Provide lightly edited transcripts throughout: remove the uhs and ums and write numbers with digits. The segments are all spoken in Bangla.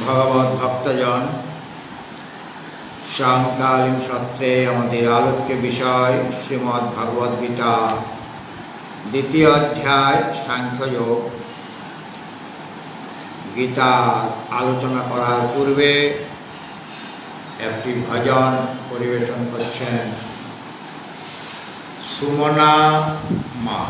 ভগবত ভক্তজন, সায়ংকালীন সত্রে আমাদের আলোচ্য বিষয় শ্রীমদ্ ভাগবত গীতা দ্বিতীয় অধ্যায় সাংখ্যযোগ। গীতার আলোচনা করার পূর্বে একটি ভজন পরিবেশন করছেন সুমনা মা।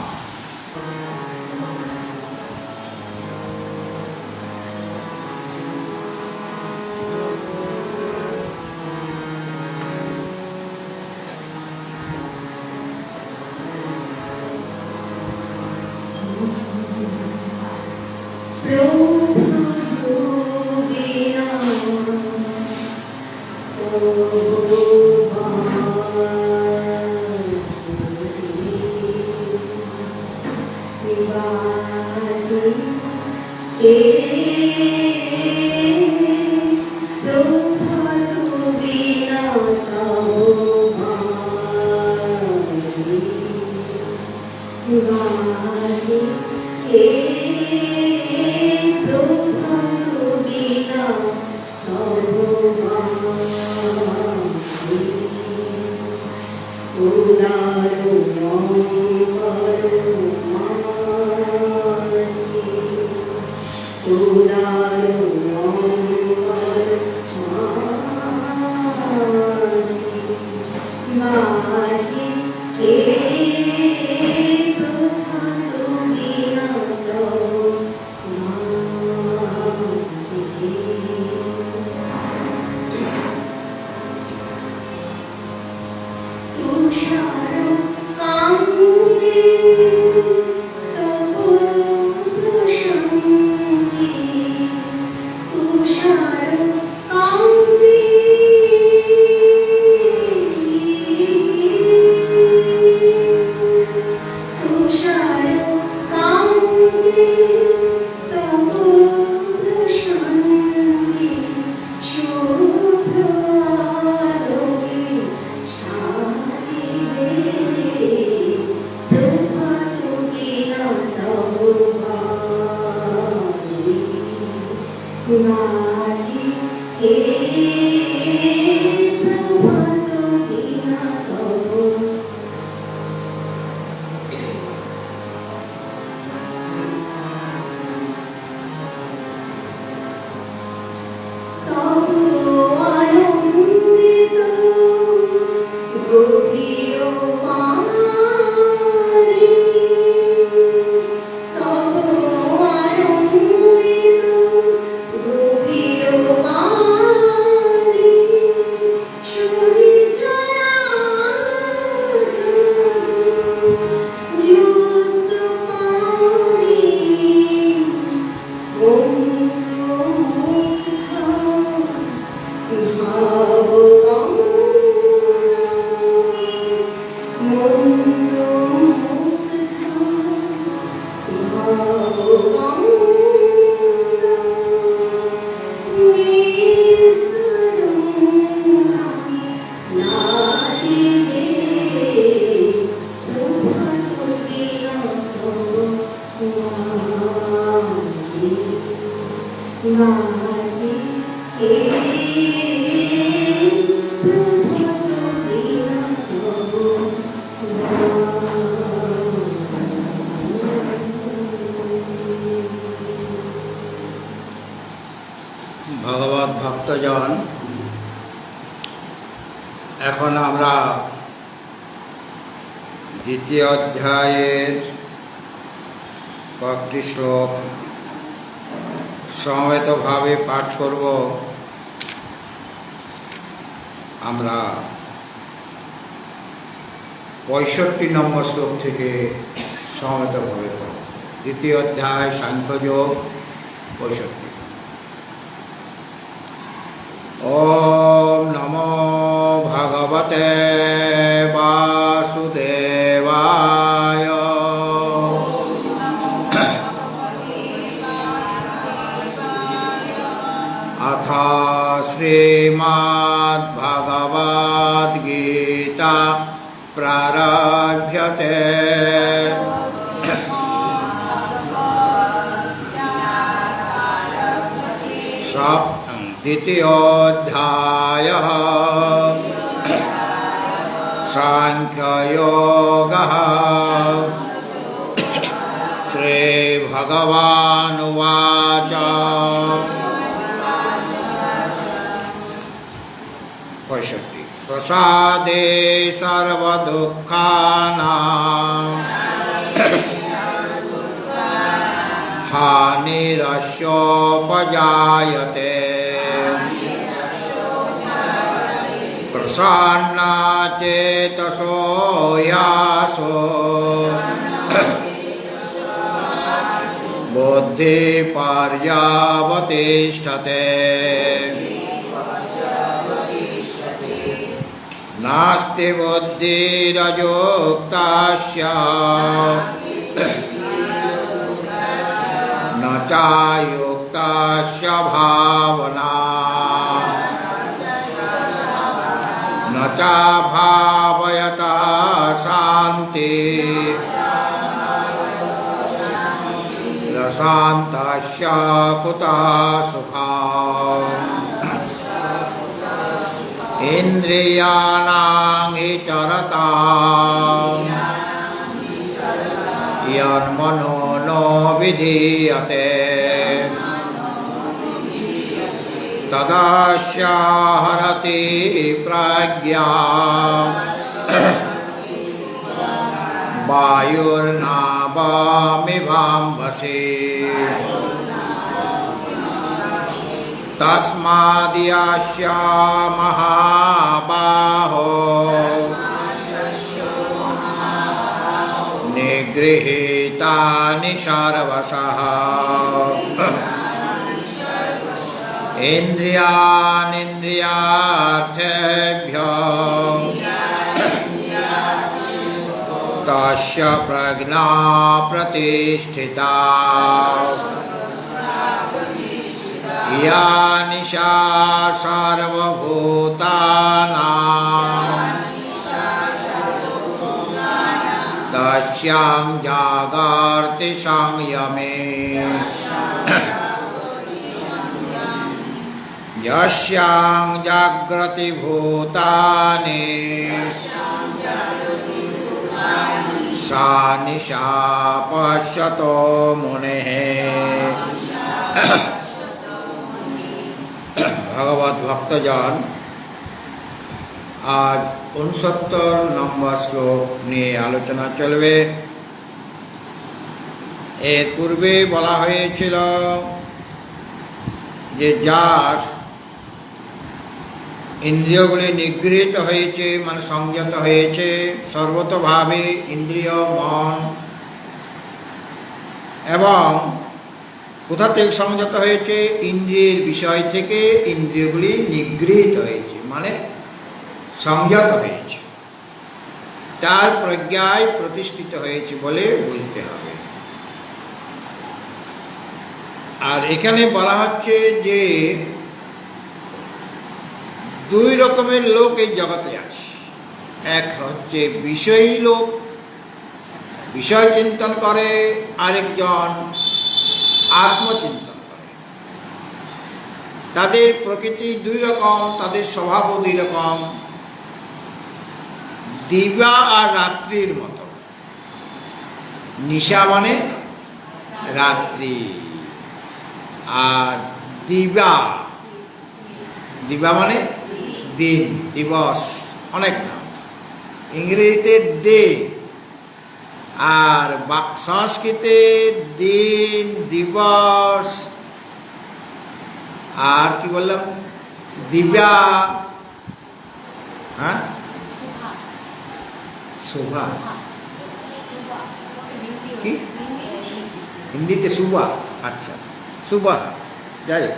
ভগবত ভক্তজন, এখন আমরা দ্বিতীয় অধ্যায়ের কয়েকটি শ্লোক সমবেতভাবে পাঠ করব। আমরা 65 নম্বর শ্লোক থেকে সমবেতভাবে পড়ব। দ্বিতীয় অধ্যায় সাংখ্যযোগ 65। ওম নমো ভগবতে বাসুদেবায়। अथ श्रीमद्भगवद्गीता प्रारभ्यते। द्वितीयोऽध्यायः सांख्ययोगः। श्रीभगवानुवाच पश्यति प्रसादे सर्वदुःखानां हानिरस्योपजायते प्रसन्ना चेतसो यासो बुद्धिपर्यवतिष्ठते नास्ति बुद्धिरयोक्तस्य न चायुक्तस्य भावना न चा भावयतः शान्ति शान्तस्य कुतः सुखम् इन्द्रियाणां हि चरताम् यन्मनो न विधीयते तदस्य हरति प्रज्ञाम् वायुर्नावमिवाम्भसि तस्माद्यस्य महाबाहो निगृहीतानि सर्वशः इन्द्रियाणीन्द्रियार्थेभ्यः तस्य प्रज्ञा प्रतिष्ठिता या निशा सर्वभूतानां तस्यां जागर्ति संयमे यस्यां जागृति भूतानि सा निशा पश्यतो मुनेः। भगवत भक्तजन आज 69 নম্বর শ্লোক নিয়ে আলোচনা চলবে। এর পূর্বে বলা হয়েছিল যে যার ইন্দ্রিয়গুলি নিগৃহীত হয়েছে মানে সংযত হয়েছে সর্বতভাবে ইন্দ্রিয় মন, এবং কোথা থেকে সংযত হয়েছে? ইন্দ্রিয়ের বিষয় থেকে ইন্দ্রিয়গুলি নিগৃহীত হয়েছে মানে সংযত হয়েছে, তার প্রজ্ঞায় প্রতিষ্ঠিত হয়েছে বলে বুঝতে হবে। আর এখানে বলা হচ্ছে যে দুই রকমের লোক এই জগতে আছে। এক হচ্ছে বিষয়ী লোক, বিষয় চিন্তন করে, আরেকজন আত্মচিন্তন করে। তাদের প্রকৃতি দুই রকম, তাদের স্বভাবও দুই রকম। দিবা আর রাত্রির মতো। নিশা মানে রাত্রি, আর দিবা, দিবা মানে দিন, দিবস, অনেক নাম। ইংরেজিতে ডে, আর সংস্কৃতে দিন, দিবস, আর কি বললাম, দিবা, হ্যাঁ, শোভা, কি হিন্দিতে সুবা, আচ্ছা সুবা, যাই হোক।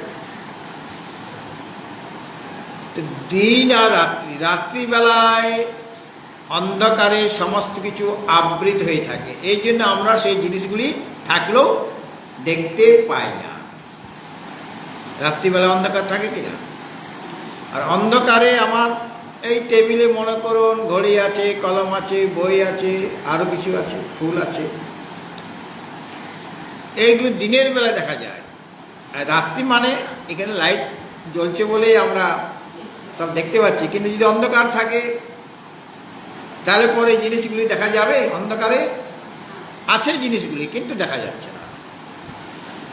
দিন আর রাত্রি, রাত্রিবেলায় অন্ধকারে সমস্ত কিছু আবৃত হয়ে থাকে, এই জন্য আমরা সেই জিনিসগুলি থাকলেও দেখতে পাই না। রাত্রিবেলা অন্ধকার থাকে কিনা? আর অন্ধকারে আমার এই টেবিলে মনে করুন ঘড়ি আছে, কলম আছে, বই আছে, আরও কিছু আছে, ফুল আছে, এইগুলো দিনের বেলা দেখা যায়। আর রাত্রি মানে এখানে লাইট জ্বলছে বলেই আমরা সব দেখতে পাচ্ছি, কিন্তু যদি অন্ধকার থাকে তাহলে পরে এই জিনিসগুলি দেখা যাবে? অন্ধকারে আছে জিনিসগুলি, কিন্তু দেখা যাচ্ছে না।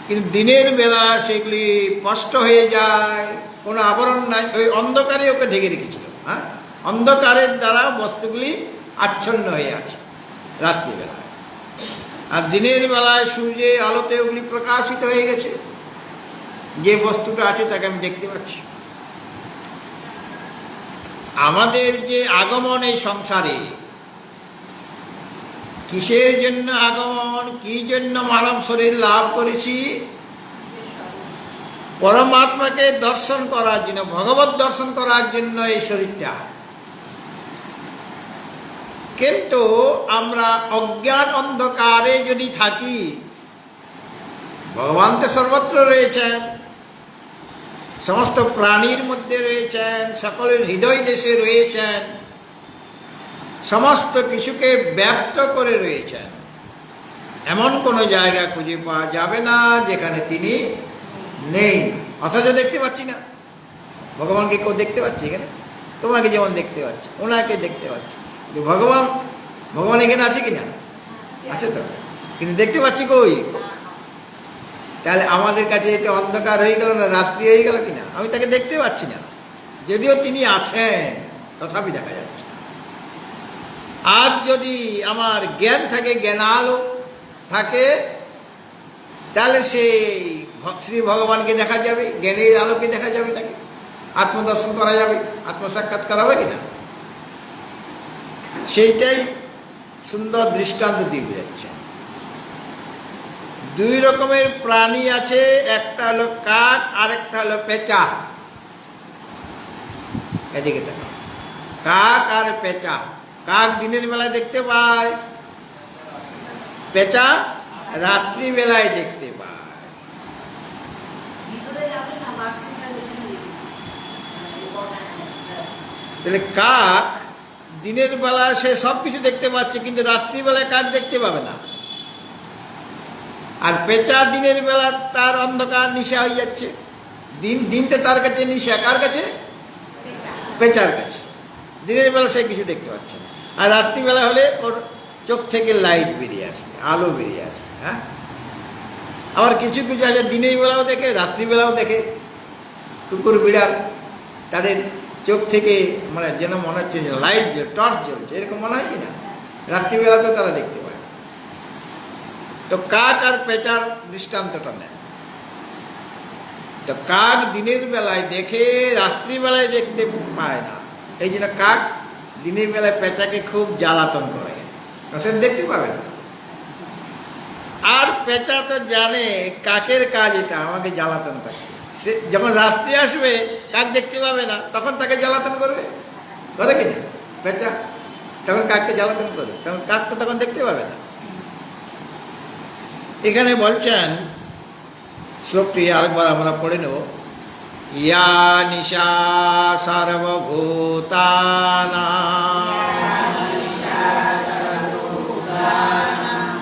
কিন্তু দিনের বেলা সেগুলি স্পষ্ট হয়ে যায়, কোনো আবরণ নাই, ওই অন্ধকারে ওকে ঢেকে রেখেছিল। হ্যাঁ, অন্ধকারের দ্বারা বস্তুগুলি আচ্ছন্ন হয়ে আছে রাত্রিবেলায়। আর দিনের বেলায় সূর্যের আলোতে ওগুলি প্রকাশিত হয়ে গেছে, যে বস্তুটা আছে তাকে আমি দেখতে পাচ্ছি। আমাদের যে আগমন এই সংসারে, কিসের জন্য আগমন, কি জন্য মানব শরীর লাভ করেছি? পরমাত্মাকে দর্শন করার জন্য, ভগবত দর্শন করার জন্য এই শরীরটা। কিন্তু আমরা অজ্ঞান অন্ধকারে যদি থাকি, ভগবান তো সর্বত্র রয়েছেন, সমস্ত প্রাণীর মধ্যে রয়েছেন, সকলের হৃদয় দেশে রয়েছেন, সমস্ত কিছুকে ব্যক্ত করে রয়েছেন। এমন কোনো জায়গা খুঁজে পাওয়া যাবে না যেখানে তিনি নেই। অথচ দেখতে পাচ্ছি না ভগবানকে। কেউ দেখতে পাচ্ছি এখানে? তোমাকে যেমন দেখতে পাচ্ছি, ওনাকে দেখতে পাচ্ছি, ভগবান ভগবান এখানে আছে কিনা? আছে তো, কিন্তু দেখতে পাচ্ছি কই? তাহলে আমাদের কাছে এটা অন্ধকার হয়ে গেল না, রাত্রি হয়ে গেল কিনা? আমি তাকে দেখতে পাচ্ছি না, যদিও তিনি আছেন, তথাপি দেখা যাচ্ছে। আজ যদি আমার জ্ঞান থাকে, জ্ঞানালোক থাকে, তাহলে সেই শ্রী ভগবানকে দেখা যাবে, জ্ঞানের আলোকে দেখা যাবে, তাকে আত্মদর্শন করা যাবে, আত্মসাক্ষাৎ করা হবে কিনা? সেইটাই সুন্দর দৃষ্টান্ত দিয়ে বোঝাচ্ছে। দুই রকমের প্রাণী আছে, একটা হলো কাক, আরেকটা হলো পেঁচা। এদিকে তাকাও, কাক আর পেঁচা। কাক দিনের বেলায় দেখতে পায়, পেঁচা রাত্রিবেলায় দেখতে পায়। তাহলে কাক দিনের বেলা সে সব কিছু দেখতে পাচ্ছে, কিন্তু রাত্রিবেলায় কাক দেখতে পাবে না। আর পেঁচা দিনের বেলা তার অন্ধকার নিশা হয়ে যাচ্ছে, দিনটা তার কাছে নিশা। কার কাছে? পেঁচার কাছে। দিনের বেলা সে কিছু দেখতে পাচ্ছে না, আর রাত্রিবেলা হলে ওর চোখ থেকে লাইট বেরিয়ে আসবে, আলো বেরিয়ে আসবে। হ্যাঁ, আবার কিছু কিছু আছে দিনের বেলাও দেখে, রাত্রিবেলাও দেখে। কুকুর বিড়াল, তাদের চোখ থেকে মানে যেন মনে হচ্ছে লাইট জ্বলছে, টর্চ জ্বলছে, এরকম মনে হয় কিনা? রাত্রিবেলাতেও তারা দেখতে পায়। তো কাক আর পেঁচার দৃষ্টান্তটা নেয়। তো কাক দিনের বেলায় দেখে, রাত্রিবেলায় দেখতে পায় না। এই জন্য কাক দিনের বেলায় পেঁচাকে খুব জ্বালাতন করে, সে দেখতে পাবে না। আর পেঁচা তো জানে কাকের কাজ এটা, আমাকে জ্বালাতন করছে। সে যখন রাত্রি আসবে, কাক দেখতে পাবে না, তখন তাকে জ্বালাতন করবে, করে কিনা? পেঁচা তখন কাককে জ্বালাতন করবে, কারণ কাক তো তখন দেখতে পাবে না। এখানে বলছেন, শ্লোকটি আরেকবার আমরা পড়ে নেব। ইয়া নিশা সর্বভূতানাং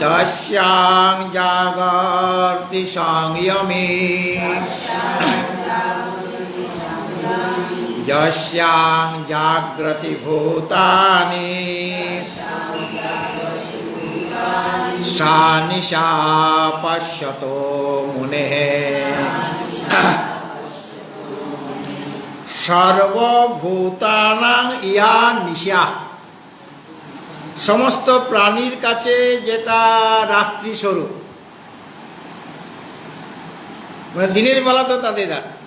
তস্যাং জাগর্তি সংযমে যস্যাং জাগ্রতি ভূতানি সা নিশা পশ্যতো মুনেঃ। সর্বভূতানাং ইয়া নিশা, সমস্ত প্রাণীর কাছে যেটা রাত্রি স্বরূপ, মানে দিনের বেলা তো তাদের রাত্রি।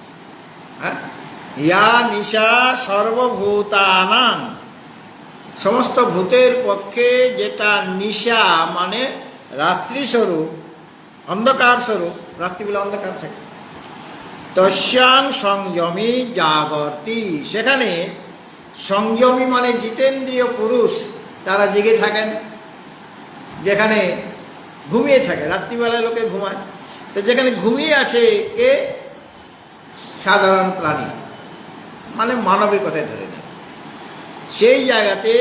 হ্যাঁ, ইয়া নিশা সর্বভূতানাং, সমস্ত ভূতের পক্ষে যেটা নিশা মানে রাত্রি স্বরূপ, অন্ধকার স্বরূপ, রাত্রিবেলা অন্ধকার থাকে। তস্যাং সংযমী জাগর্তি, সেখানে সংযমী মানে জিতেন্দ্রীয় পুরুষ, তারা জেগে থাকেন। যেখানে ঘুমিয়ে থাকে, রাত্রিবেলায় লোকে ঘুমায়, তো যেখানে ঘুমিয়ে আছে কে? সাধারণ প্রাণী, মানে মানবিকতায় ধরে নেয়, সেই জায়গাতে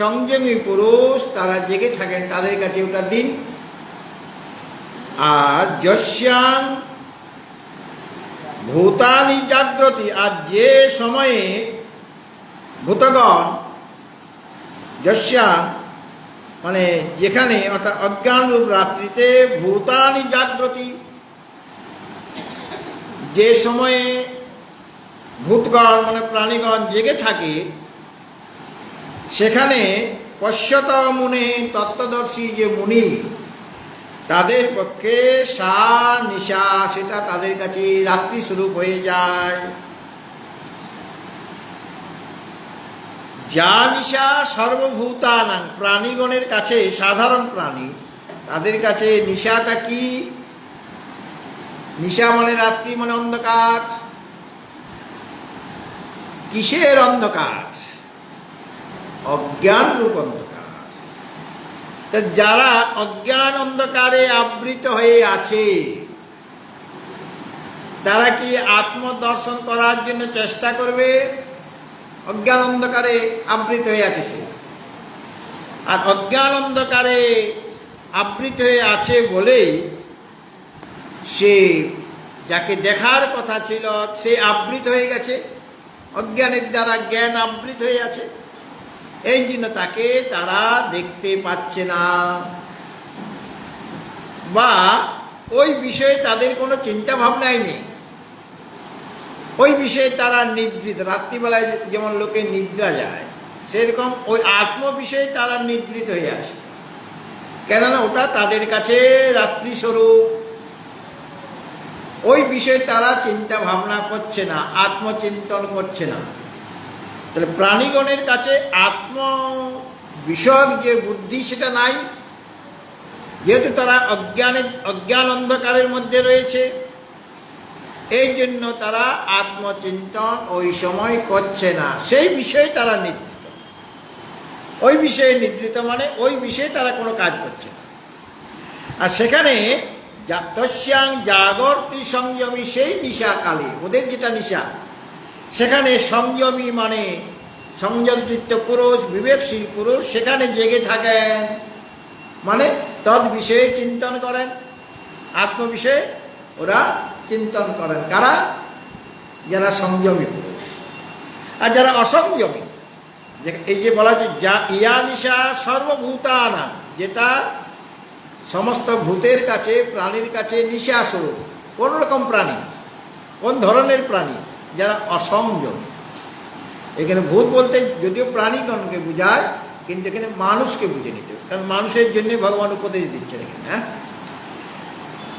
সংযমী পুরুষ তারা জেগে থাকেন, তাদের কাছে ওটা দিন। আর যস্যাং ভূতানি জাগ্রতি, আর যে সময়ে ভূতগণ যস্যাং মানে যেখানে অর্থাৎ অজ্ঞানরূপ রাত্রিতে ভূতানি জাগ্রতি, যে সময়ে ভূতগণ মানে প্রাণীগণ জেগে থাকে, সেখানে পশ্যত মুনে তত্ত্বদর্শী যে মুনি, তাদের পক্ষে সা নিশা, সেটা তাদের কাছে রাত্রি স্বরূপ হয়ে যায়। যা নিশা সর্বভূতানাং, প্রাণীগণের কাছে, সাধারণ প্রাণী তাদের কাছে নিশাটা কি? নিশা মানে রাত্রি মানে অন্ধকার। কিসের অন্ধকার? অজ্ঞান রূপ অন্ধকার। তা যারা অজ্ঞান অন্ধকারে আবৃত হয়ে আছে, তারা কি আত্মদর্শন করার জন্য চেষ্টা করবে? অজ্ঞান অন্ধকারে আবৃত হয়ে আছে সে, আর অজ্ঞান অন্ধকারে আবৃত হয়ে আছে বলেই সে যাকে দেখার কথা ছিল সে আবৃত হয়ে গেছে, অজ্ঞানের দ্বারা জ্ঞান আবৃত হয়ে আছে, এই জন্য তাকে তারা দেখতে পাচ্ছে না, বা ওই বিষয়ে তাদের কোনো চিন্তা ভাবনাই নেই, ওই বিষয়ে তারা নিদ্রিত। রাত্রিবেলায় যেমন লোকে নিদ্রা যায়, সেরকম ওই আত্ম বিষয়ে তারা নিদ্রিত হয়ে আছে, কেননা ওটা তাদের কাছে রাত্রি স্বরূপ। ওই বিষয়ে তারা চিন্তা ভাবনা করছে না, আত্মচিন্তন করছে না। তাহলে প্রাণীগণের কাছে আত্ম বিষয়ক যে বুদ্ধি সেটা নাই, যেহেতু তারা অজ্ঞান অন্ধকারের মধ্যে রয়েছে, এই জন্য তারা আত্মচিন্তন ওই সময় করছে না, সেই বিষয়ে তারা নিদ্রিত। ওই বিষয়ে নিদ্রিত মানে ওই বিষয়ে তারা কোনো কাজ করছে না। আর সেখানে তস্যাং জাগর্তি সংযমী, সেই নিশা কালে ওদের যেটা নিশা, সেখানে সংযমী মানে সংযমচিত্ত পুরুষ, বিবেকশীল পুরুষ সেখানে জেগে থাকেন, মানে তদ বিষয়ে চিন্তন করেন, আত্মবিষয়ে ওরা চিন্তন করেন। কারা? যারা সংযমী পুরুষ। আর যারা অসংযমী, এই যে বলা হচ্ছে যা ইয়া নিশা সর্বভূতানাং, যেটা সমস্ত ভূতের কাছে, প্রাণীর কাছে নিশা স্বরূপ। কোন রকম প্রাণী, কোন ধরনের প্রাণী? যারা অসংযমী। এখানে ভূত বলতে যদিও প্রাণীগণকে বোঝায়, কিন্তু এখানে মানুষকে বুঝে নিতে, কারণ মানুষের জন্য ভগবান উপদেশ দিচ্ছেন এখানে। হ্যাঁ,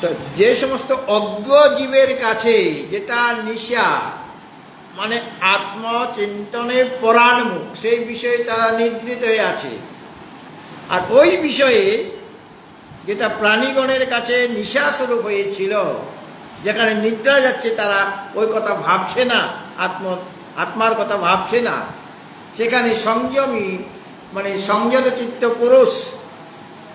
তো যে সমস্ত অজ্ঞ জীবের কাছে যেটা নিশা মানে আত্মচিন্তনে পরাণমুখ, সেই বিষয়ে তারা নিদ্রিত হয়ে আছে। আর ওই বিষয়ে যেটা প্রাণীগণের কাছে নিশাস্বরূপ হয়েছিল, যেখানে নিদ্রা যাচ্ছে, তারা ওই কথা ভাবছে না, আত্মার কথা ভাবছে না, সেখানে সংযমী মানে সংযত চিত্ত পুরুষ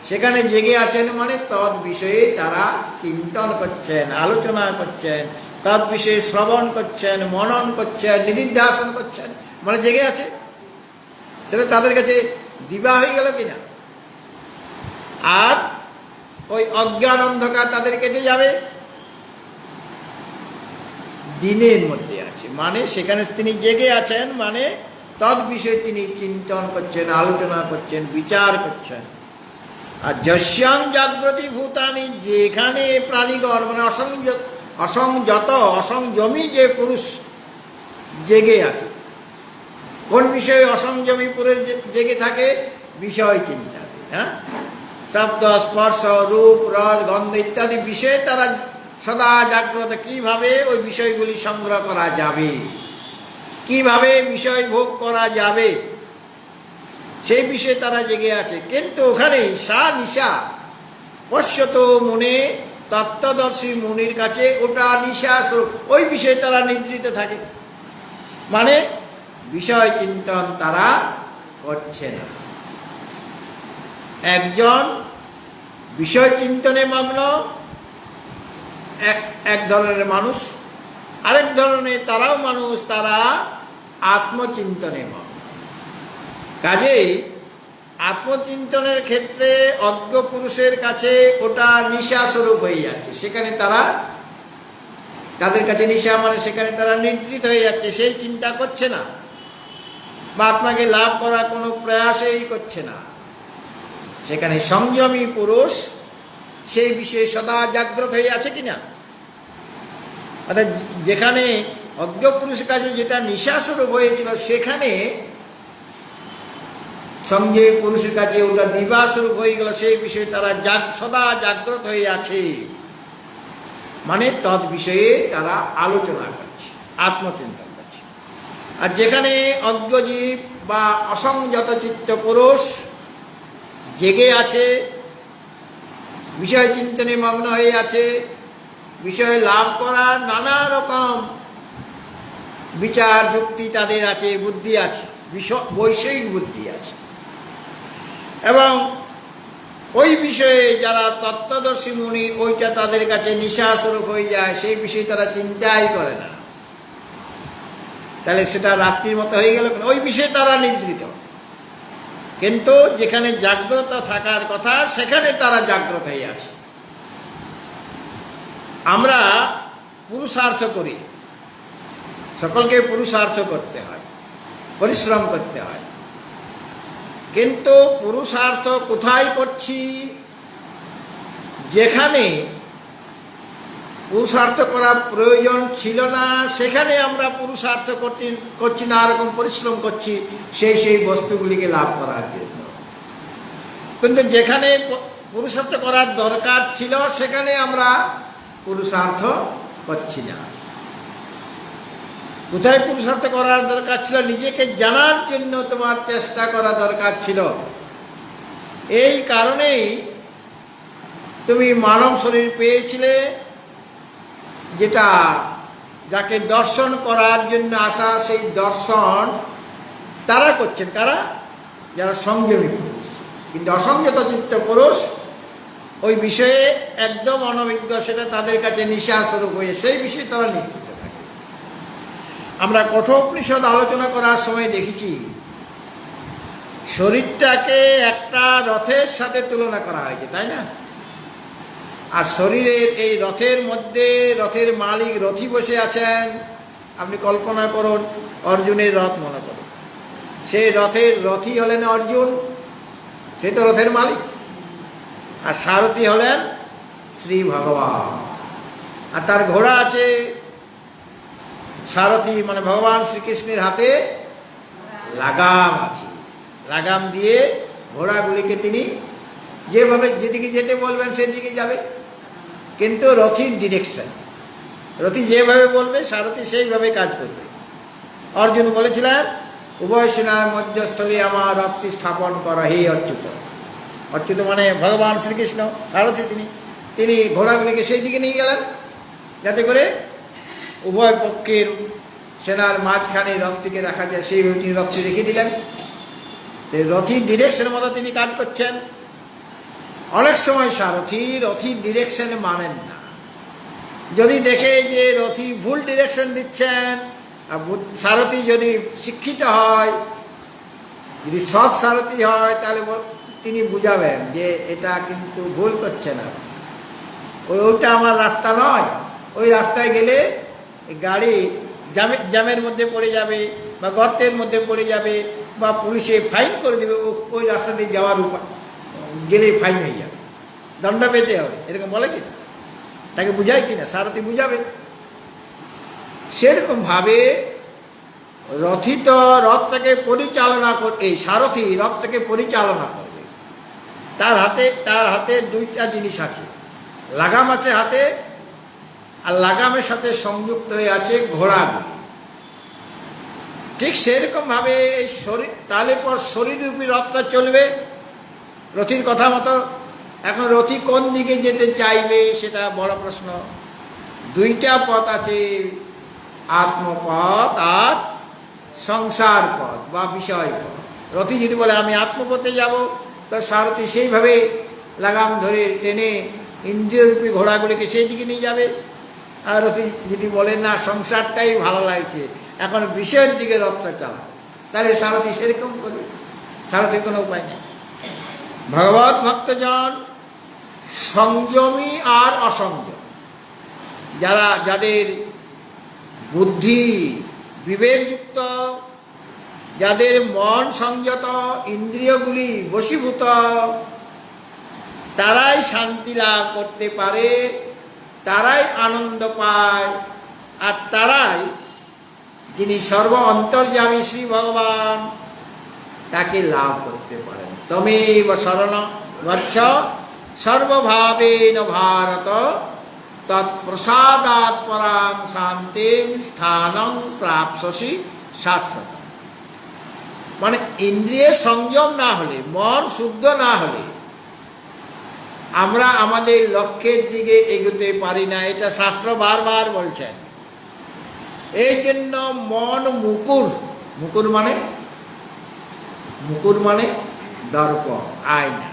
সেখানে জেগে আছেন, মানে তৎ বিষয়ে তারা চিন্তন করছেন, আলোচনা করছেন, তৎ বিষয়ে শ্রবণ করছেন, মনন করছেন, নিধিধ্যাসন করছেন, মানে জেগে আছে। সেটা তাদের কাছে দিবা হয়ে গেল কিনা। আর ওই অজ্ঞান অন্ধকার তাদের কেটে যাবে, দিনের মধ্যে আছে, মানে সেখানে তিনি জেগে আছেন, মানে তৎ বিষয়ে তিনি চিন্তন করছেন, আলোচনা করছেন, বিচার করছেন। আর যস্যাং জাগ্রতি ভূতানি, যেখানে প্রাণীগণ মানে অসংযত অসংযমী যে পুরুষ জেগে আছে, কোন বিষয়ে অসংযমী পুরুষ জেগে থাকে? বিষয় চিন্তা। হ্যাঁ, শব্দ স্পর্শ রূপ রস গন্ধ ইত্যাদি বিষয়ে তারা সদা জাগ্রত। কিভাবে ওই বিষয়গুলি সংগ্রহ করা যাবে, কিভাবে বিষয় ভোগ করা যাবে, সেই বিষয়ে তারা জেগে আছে। কিন্তু ওখানেই সা নিশা পশ্যত মনে, তত্ত্বদর্শী মুনির কাছে ওটা নিশা স্বরূপ, ওই বিষয়ে তারা নিদ্রিত থাকে, মানে বিষয় চিন্তন তারা করছে না। একজন বিষয় চিন্তনে মগ্ন এক ধরনের মানুষ, আরেক ধরনের তারাও মানুষ, তারা আত্মচিন্তনে মগ্ন। কাজেই আত্মচিন্তনের ক্ষেত্রে অজ্ঞ পুরুষের কাছে ওটা নিশা স্বরূপ হয়ে যাচ্ছে, সেখানে তারা তাদের কাছে নিশা মানে সেখানে তারা নিদ্রিত হয়ে যাচ্ছে, সেই চিন্তা করছে না, বা আত্মাকে লাভ করার কোনো প্রয়াসই করছে না। সেখানে সংযমী পুরুষ সেই বিষয়ে সদা জাগ্রত হয়ে আছে কিনা। অর্থাৎ যেখানে অজ্ঞ পুরুষের কাছে যেটা নিশাস্বরূপ হয়েছিল, সেখানে সংযমী পুরুষের কাছে ওটা দিবাস্বরূপ হয়ে গেল, সেই বিষয়ে তারা সদা জাগ্রত হয়ে আছে, মানে তৎ বিষয়ে তারা আলোচনা করছে, আত্মচিন্তন করছে। আর যেখানে অজ্ঞজীব বা অসংযত চিত্ত পুরুষ জেগে আছে, বিষয় চিন্তনে মগ্ন হয়ে আছে, বিষয় লাভ করার নানা রকম বিচার যুক্তি তাদের আছে, বুদ্ধি আছে, বৈষয়িক বুদ্ধি আছে, এবং ওই বিষয়ে যারা তত্ত্বদর্শী মুনি, ওইটা তাদের কাছে নিশাস্বরূপ হয়ে যায়, সেই বিষয়ে তারা চিন্তাই করে না। তাহলে সেটা রাত্রির মতো হয়ে গেল, ওই বিষয়ে তারা নিদ্রিত। কিন্তু যেখানে জাগ্রত থাকার কথা, সেখানে তারা জাগ্রত হয়ে আছে। আমরা পুরুষার্থ করি, সকলকে পুরুষার্থ করতে হয়, পরিশ্রম করতে হয়, কিন্তু পুরুষার্থ কোথায় করছি? যেখানে পুরুষার্থ করার প্রয়োজন ছিল না, সেখানে আমরা পুরুষার্থ করছি না, এরকম পরিশ্রম করছি সেই বস্তুগুলিকে লাভ করার জন্য। কিন্তু যেখানে পুরুষার্থ করার দরকার ছিল, সেখানে আমরা পুরুষার্থ করছি না। কোথায় পুরুষার্থ করার দরকার ছিল? নিজেকে জানার জন্য তোমার চেষ্টা করা দরকার ছিল। এই কারণেই তুমি মানব শরীর পেয়েছিলে, যেটা যাকে দর্শন করার জন্য আসা, সেই দর্শন তারা করছেন। কারা? যারা সংযমী পুরুষ। কিন্তু অসংযত চিত্ত পুরুষ ওই বিষয়ে একদম অনভিজ্ঞ, সেটা তাদের কাছে নিশাস্বরূপ হয়ে সেই বিষয়ে তারা নিদ্রিত থাকে। আমরা কঠোপনিষদ আলোচনা করার সময় দেখেছি, শরীরটাকে একটা রথের সাথে তুলনা করা হয়েছে, তাই না? আর শরীরের এই রথের মধ্যে রথের মালিক রথী বসে আছেন। আপনি কল্পনা করুন, অর্জুনের রথ মনে করুন, সেই রথের রথী হলেন অর্জুন, সে তো রথের মালিক। আর সারথী হলেন শ্রী ভগবান, আর তার ঘোড়া আছে। সারথী মানে ভগবান শ্রীকৃষ্ণের হাতে লাগাম আছে, লাগাম দিয়ে ঘোড়াগুলিকে তিনি যেভাবে যেদিকে যেতে বলবেন সেদিকে যাবে। কিন্তু রথীর ডিরেকশন, রথী যেভাবে বলবে সারথী সেইভাবে কাজ করবে। অর্জুন বলেছিলেন, উভয় সেনার মধ্যস্থলে আমার রথটি স্থাপন করা, হে অচ্যুত। অচ্যুত মানে ভগবান শ্রীকৃষ্ণ, সারথী তিনি ঘোড়াগুলিকে সেই দিকে নিয়ে গেলেন, যাতে করে উভয় পক্ষের সেনার মাঝখানে রথটিকে রাখা যায়, সেইভাবে তিনি রথটি রেখে দিলেন। রথীর ডিরেকশনের মতো তিনি কাজ করছেন। অনেক সময় সারথী রথীর ডিরেকশন মানেন না। যদি দেখে যে রথী ভুল ডিরেকশন দিচ্ছেন, সারথী যদি শিক্ষিত হয়, যদি সৎ সারথী হয়, তাহলে তিনি বুঝাবেন যে এটা কিন্তু ভুল করছে না, ওইটা আমার রাস্তা নয়, ওই রাস্তায় গেলে গাড়ি জ্যামের মধ্যে পড়ে যাবে, বা গর্তের মধ্যে পড়ে যাবে, বা পুলিশে ফাইন করে দেবে, ওই রাস্তা দিয়ে যাওয়ার উপায় গেলে ফাইন হয়ে যাবে, দণ্ড পেতে হবে, এরকম বলে কি না? তাকে বুঝায় কি না? সারথী বুঝাবে। সেরকমভাবে রথী তো রথটাকে পরিচালনা করবে, এই সারথী রথটাকে পরিচালনা করবে। তার হাতে দুইটা জিনিস আছে, লাগাম আছে হাতে, আর লাগামের সাথে সংযুক্ত হয়ে আছে ঘোড়াগুলি। ঠিক সেরকমভাবে এই শরীর, তাহলে পর শরীররূপী রথটা চলবে রথীর কথা মতো। এখন রথী কোন দিকে যেতে চাইবে সেটা বড় প্রশ্ন। দুইটা পথ আছে, আত্মপথ আর সংসার পথ বা বিষয় পথ। রথী যদি বলে আমি আত্মপথে যাব, তো সারথী সেইভাবে লাগাম ধরে টেনে ইন্দ্রিয়রূপী ঘোড়াগুলিকে সেই দিকে নিয়ে যাবে। আর রথী যদি বলে না, সংসারটাই ভালো লাগছে, এখন বিষয়ের দিকে রথটা চালাও, তাহলে সারথী সেরকম করবে। সারথীর কোনো উপায় নেই। ভগবত ভক্তজন সংযমী আর অসংযমী, যাদের বুদ্ধি বিবেকযুক্ত, যাদের মন সংযত, ইন্দ্রিয়গুলি বশীভূত, তারাই শান্তি লাভ করতে পারে, তারাই আনন্দ পায়, আর তারাই যিনি সর্ব অন্তর্যামী শ্রী ভগবান তাকে লাভ করতে পারেন। তমেব শরণ গচ্ছ সর্বভাবেন ভারত, তৎপ্রসাদাৎ পরাং শান্তিং স্থানং প্রাপ্স্যসি শাশ্বত। মানে ইন্দ্রিয়ের সংযম না হলে, মন শুদ্ধ না হলে আমরা আমাদের লক্ষ্যের দিকে এগোতে পারি না, এটা শাস্ত্র বারবার বলছেন। এই জন্য মন মুকুর, মুকুর মানে দর্পণ, আয়না।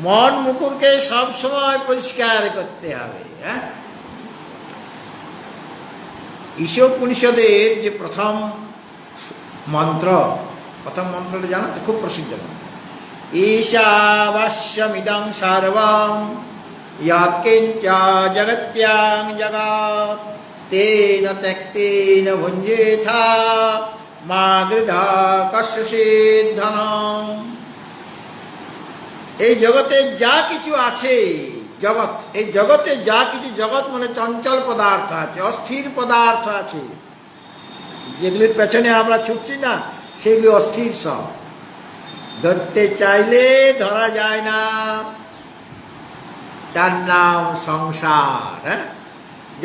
মন মুকুরকে সবসময় পরিষ্কার করতে হবে। হ্যাঁ, ঈশোপনিষদের যে প্রথম মন্ত্রটা জানো তো, খুব প্রসিদ্ধ মন্ত্র। ঈশাবাস্যমিদং সর্বং যৎকিঞ্চ জগত্যাং জগৎ তেন ত্যক্তেন ভুঞ্জেথা মা গৃধা কস্যচিৎ ধনম। এই জগতে যা কিছু আছে, জগৎ, এই জগতে যা কিছু, জগৎ মানে চঞ্চল পদার্থ আছে, অস্থির পদার্থ আছে, যেগুলির পেছনে আমরা ছুটছি না, সেগুলি অস্থির সব। ধরতে চাইলে ধরা যায় না, তার নাম সংসার। হ্যাঁ,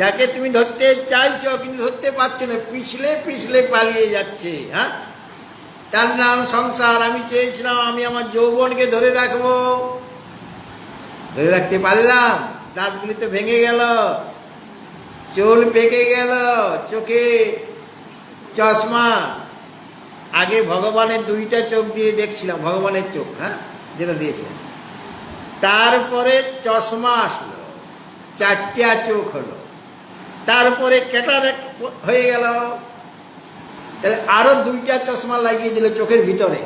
যাকে তুমি ধরতে চাইছো কিন্তু ধরতে পারছো না, পিছলে পিছলে পালিয়ে যাচ্ছে, হ্যাঁ, তার নাম সংসার। আমি চেয়েছিলাম আমি আমার যৌবনকে ধরে রাখবো, ধরে রাখতে পারলাম, দাঁতগুলি তো ভেঙে গেল, চুল পেকে গেল, চোখে চশমা। আগে ভগবানের দুইটা চোখ দিয়ে দেখছিলাম, ভগবানের চোখ, হ্যাঁ, যেটা দিয়েছিলাম। তারপরে চশমা আসলো, চারটা চোখ হলো, তারপরে ক্যাটারাক্ট হয়ে গেল, তাহলে আরো দুইটা চশমা লাগিয়ে দিল চোখের ভিতরে,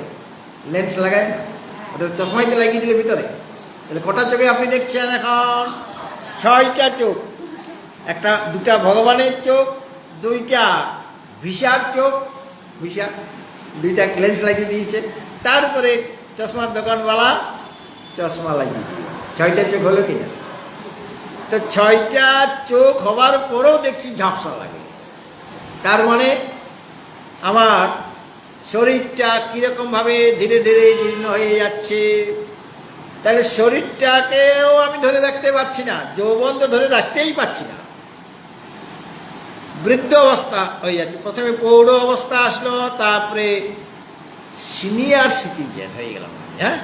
লেন্স লাগায় না, ওটা চশমাই তো লাগিয়ে দিল ভিতরে। তাহলে কটা চোখে আপনি দেখছেন এখন? 6টা চোখ। দুটা ভগবানের চোখ, দুইটা ভিসার চোখ, ভিসা, দুইটা লেন্স লাগিয়ে দিয়েছে। তারপরে চশমার দোকানওয়ালা চশমা লাগিয়ে দিয়েছে। 6টা চোখ হলো কিনা? তো 6টা চোখ হওয়ার পরেও দেখছি ঝাপসা লাগে। তার মানে আমার শরীরটা কীরকমভাবে ধীরে ধীরে জীর্ণ হয়ে যাচ্ছে। তাহলে শরীরটাকেও আমি ধরে রাখতে পারছি না, যৌবন তো ধরে রাখতেই পারছি না, বৃদ্ধ অবস্থা হয়ে যাচ্ছে। প্রথমে পৌঢ় অবস্থা আসলো, তারপরে সিনিয়র সিটিজেন হয়ে গেলাম। হ্যাঁ,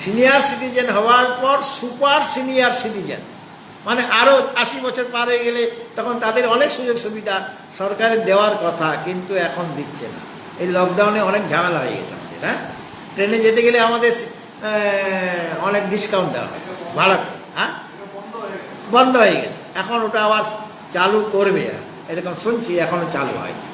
সিনিয়র সিটিজেন হওয়ার পর সুপার সিনিয়র সিটিজেন, মানে আরও 80 বছর পার হয়ে গেলে তখন তাদের অনেক সুযোগ সুবিধা সরকারের দেওয়ার কথা, কিন্তু এখন দিচ্ছে না। এই লকডাউনে অনেক ঝামেলা হয়ে গেছে আমাদের। হ্যাঁ, ট্রেনে যেতে গেলে আমাদের অনেক ডিসকাউন্ট দেওয়া হয় ভাড়াতে। হ্যাঁ, বন্ধ হয়ে গেছে, এখন ওটা আবার চালু করবে, এরকম শুনছি, এখনো চালু হয়নি।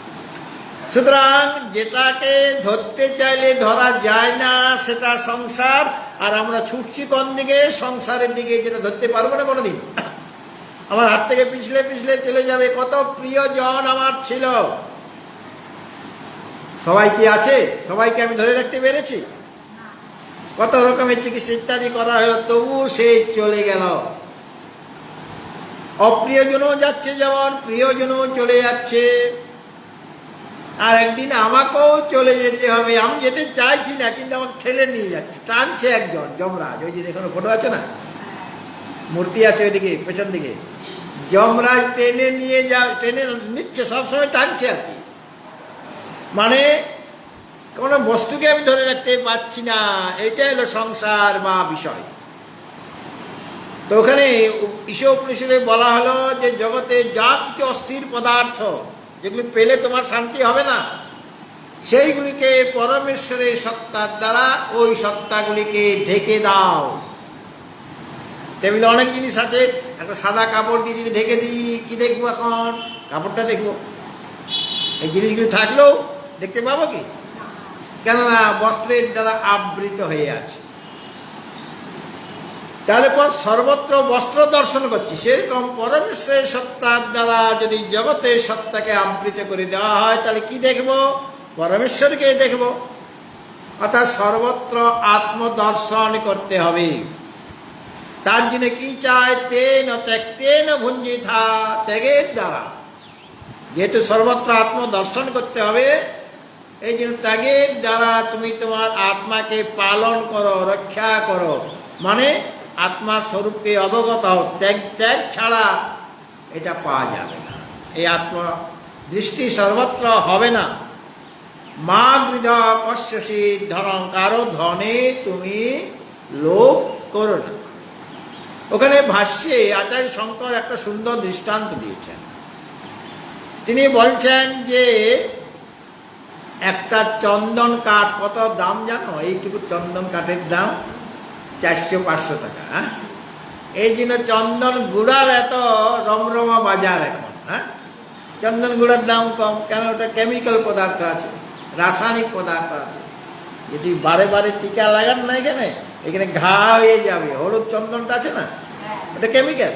সুতরাং যেটাকে ধরতে চাইলে ধরা যায় না সেটা সংসার, আর আমরা ছুটছি কোন দিকে? সংসারের দিকে, যেটা ধরতে পারবো না কোনোদিন। আমার হাত থেকে পিছলে পিছলে চলে যাবে। কত প্রিয়জন আমার ছিল, সবাই কি আছে? সবাইকে আমি ধরে রাখতে পেরেছি? কত রকমের চিকিৎসা ইত্যাদি করা হলো, তবু সে চলে গেল। অপ্রিয়জনও যাচ্ছে যেমন, প্রিয়জনও চলে যাচ্ছে। আর একদিন আমাকেও চলে যেতে হবে। আমি যেতে চাইছি না, কিন্তু আমাকে ঠেলে নিয়ে যাচ্ছে, টানছে একজন, যমরাজ। ওই যে দেখুন ফটো আছে না, মূর্তি আছে ওইদিকে পেছন দিকে, যমরাজ টেনে নিয়ে টেনে নিচ্ছে, সবসময় টানছে আর কি। মানে কোনো বস্তুকে আমি ধরে রাখতে পারছি না, এটাই হলো সংসার বা বিষয়। তো ওখানে ঈশোপনিষদে বলা হলো যে জগতে যা কিছু অস্থির পদার্থ, যেগুলি পেলে তোমার শান্তি হবে না, সেইগুলিকে পরমেশ্বরের সত্তার দ্বারা ওই সত্তাগুলিকে ঢেকে দাও। টেবিলে অনেক জিনিস আছে, একটা সাদা কাপড় দিয়ে যদি ঢেকে দিই, কি দেখবো? এখন কাপড়টা দেখবো। এই জিনিসগুলি থাকলেও দেখতে পাবো কি? কেননা বস্ত্রের দ্বারা আবৃত হয়ে আছে। তাহলে পর সর্বত্র বস্ত্র দর্শন করছি, সেরকম পরমেশ্বরের সত্তার দ্বারা যদি জগতে সত্তাকে আবৃত করে দেওয়া হয় তাহলে কি দেখব? পরমেশ্বরকে দেখব। অর্থাৎ সর্বত্র আত্মদর্শন করতে হবে। তার জন্য কি চায়? তেন ত্যক্তেন ভুঞ্জিথা, ত্যাগের দ্বারা। যেহেতু সর্বত্র আত্মদর্শন করতে হবে, এই জন্য ত্যাগের দ্বারা তুমি তোমার আত্মাকে পালন করো, রক্ষা করো। মানে আত্মা স্বরূপকে অবগত হও। ত্যাগ ছাড়া এটা পাওয়া যাবে না। এই আত্মা দৃষ্টি সর্বত্র হবে না। মা গৃধ কশ্যসি ধনং, কারো ধনে তুমি লোভ করো না। ওখানে ভাষ্যে আচার্য শঙ্কর একটা সুন্দর দৃষ্টান্ত দিয়েছেন। তিনি বলছেন যে একটা চন্দন কাঠ কত দাম জানো? এইটুকু চন্দন কাঠের দাম 400-500 টাকা। হ্যাঁ, এই জন্য চন্দন গুঁড়ার এত রমরমা বাজার এখন। হ্যাঁ, চন্দন গুঁড়ার দাম কম কেন? ওটা কেমিক্যাল পদার্থ আছে, রাসায়নিক পদার্থ আছে। যদি বারে বারে টিকা লাগান না এখানে, এখানে ঘা হয়ে যাবে। হলুদ চন্দনটা আছে না, ওটা কেমিক্যাল।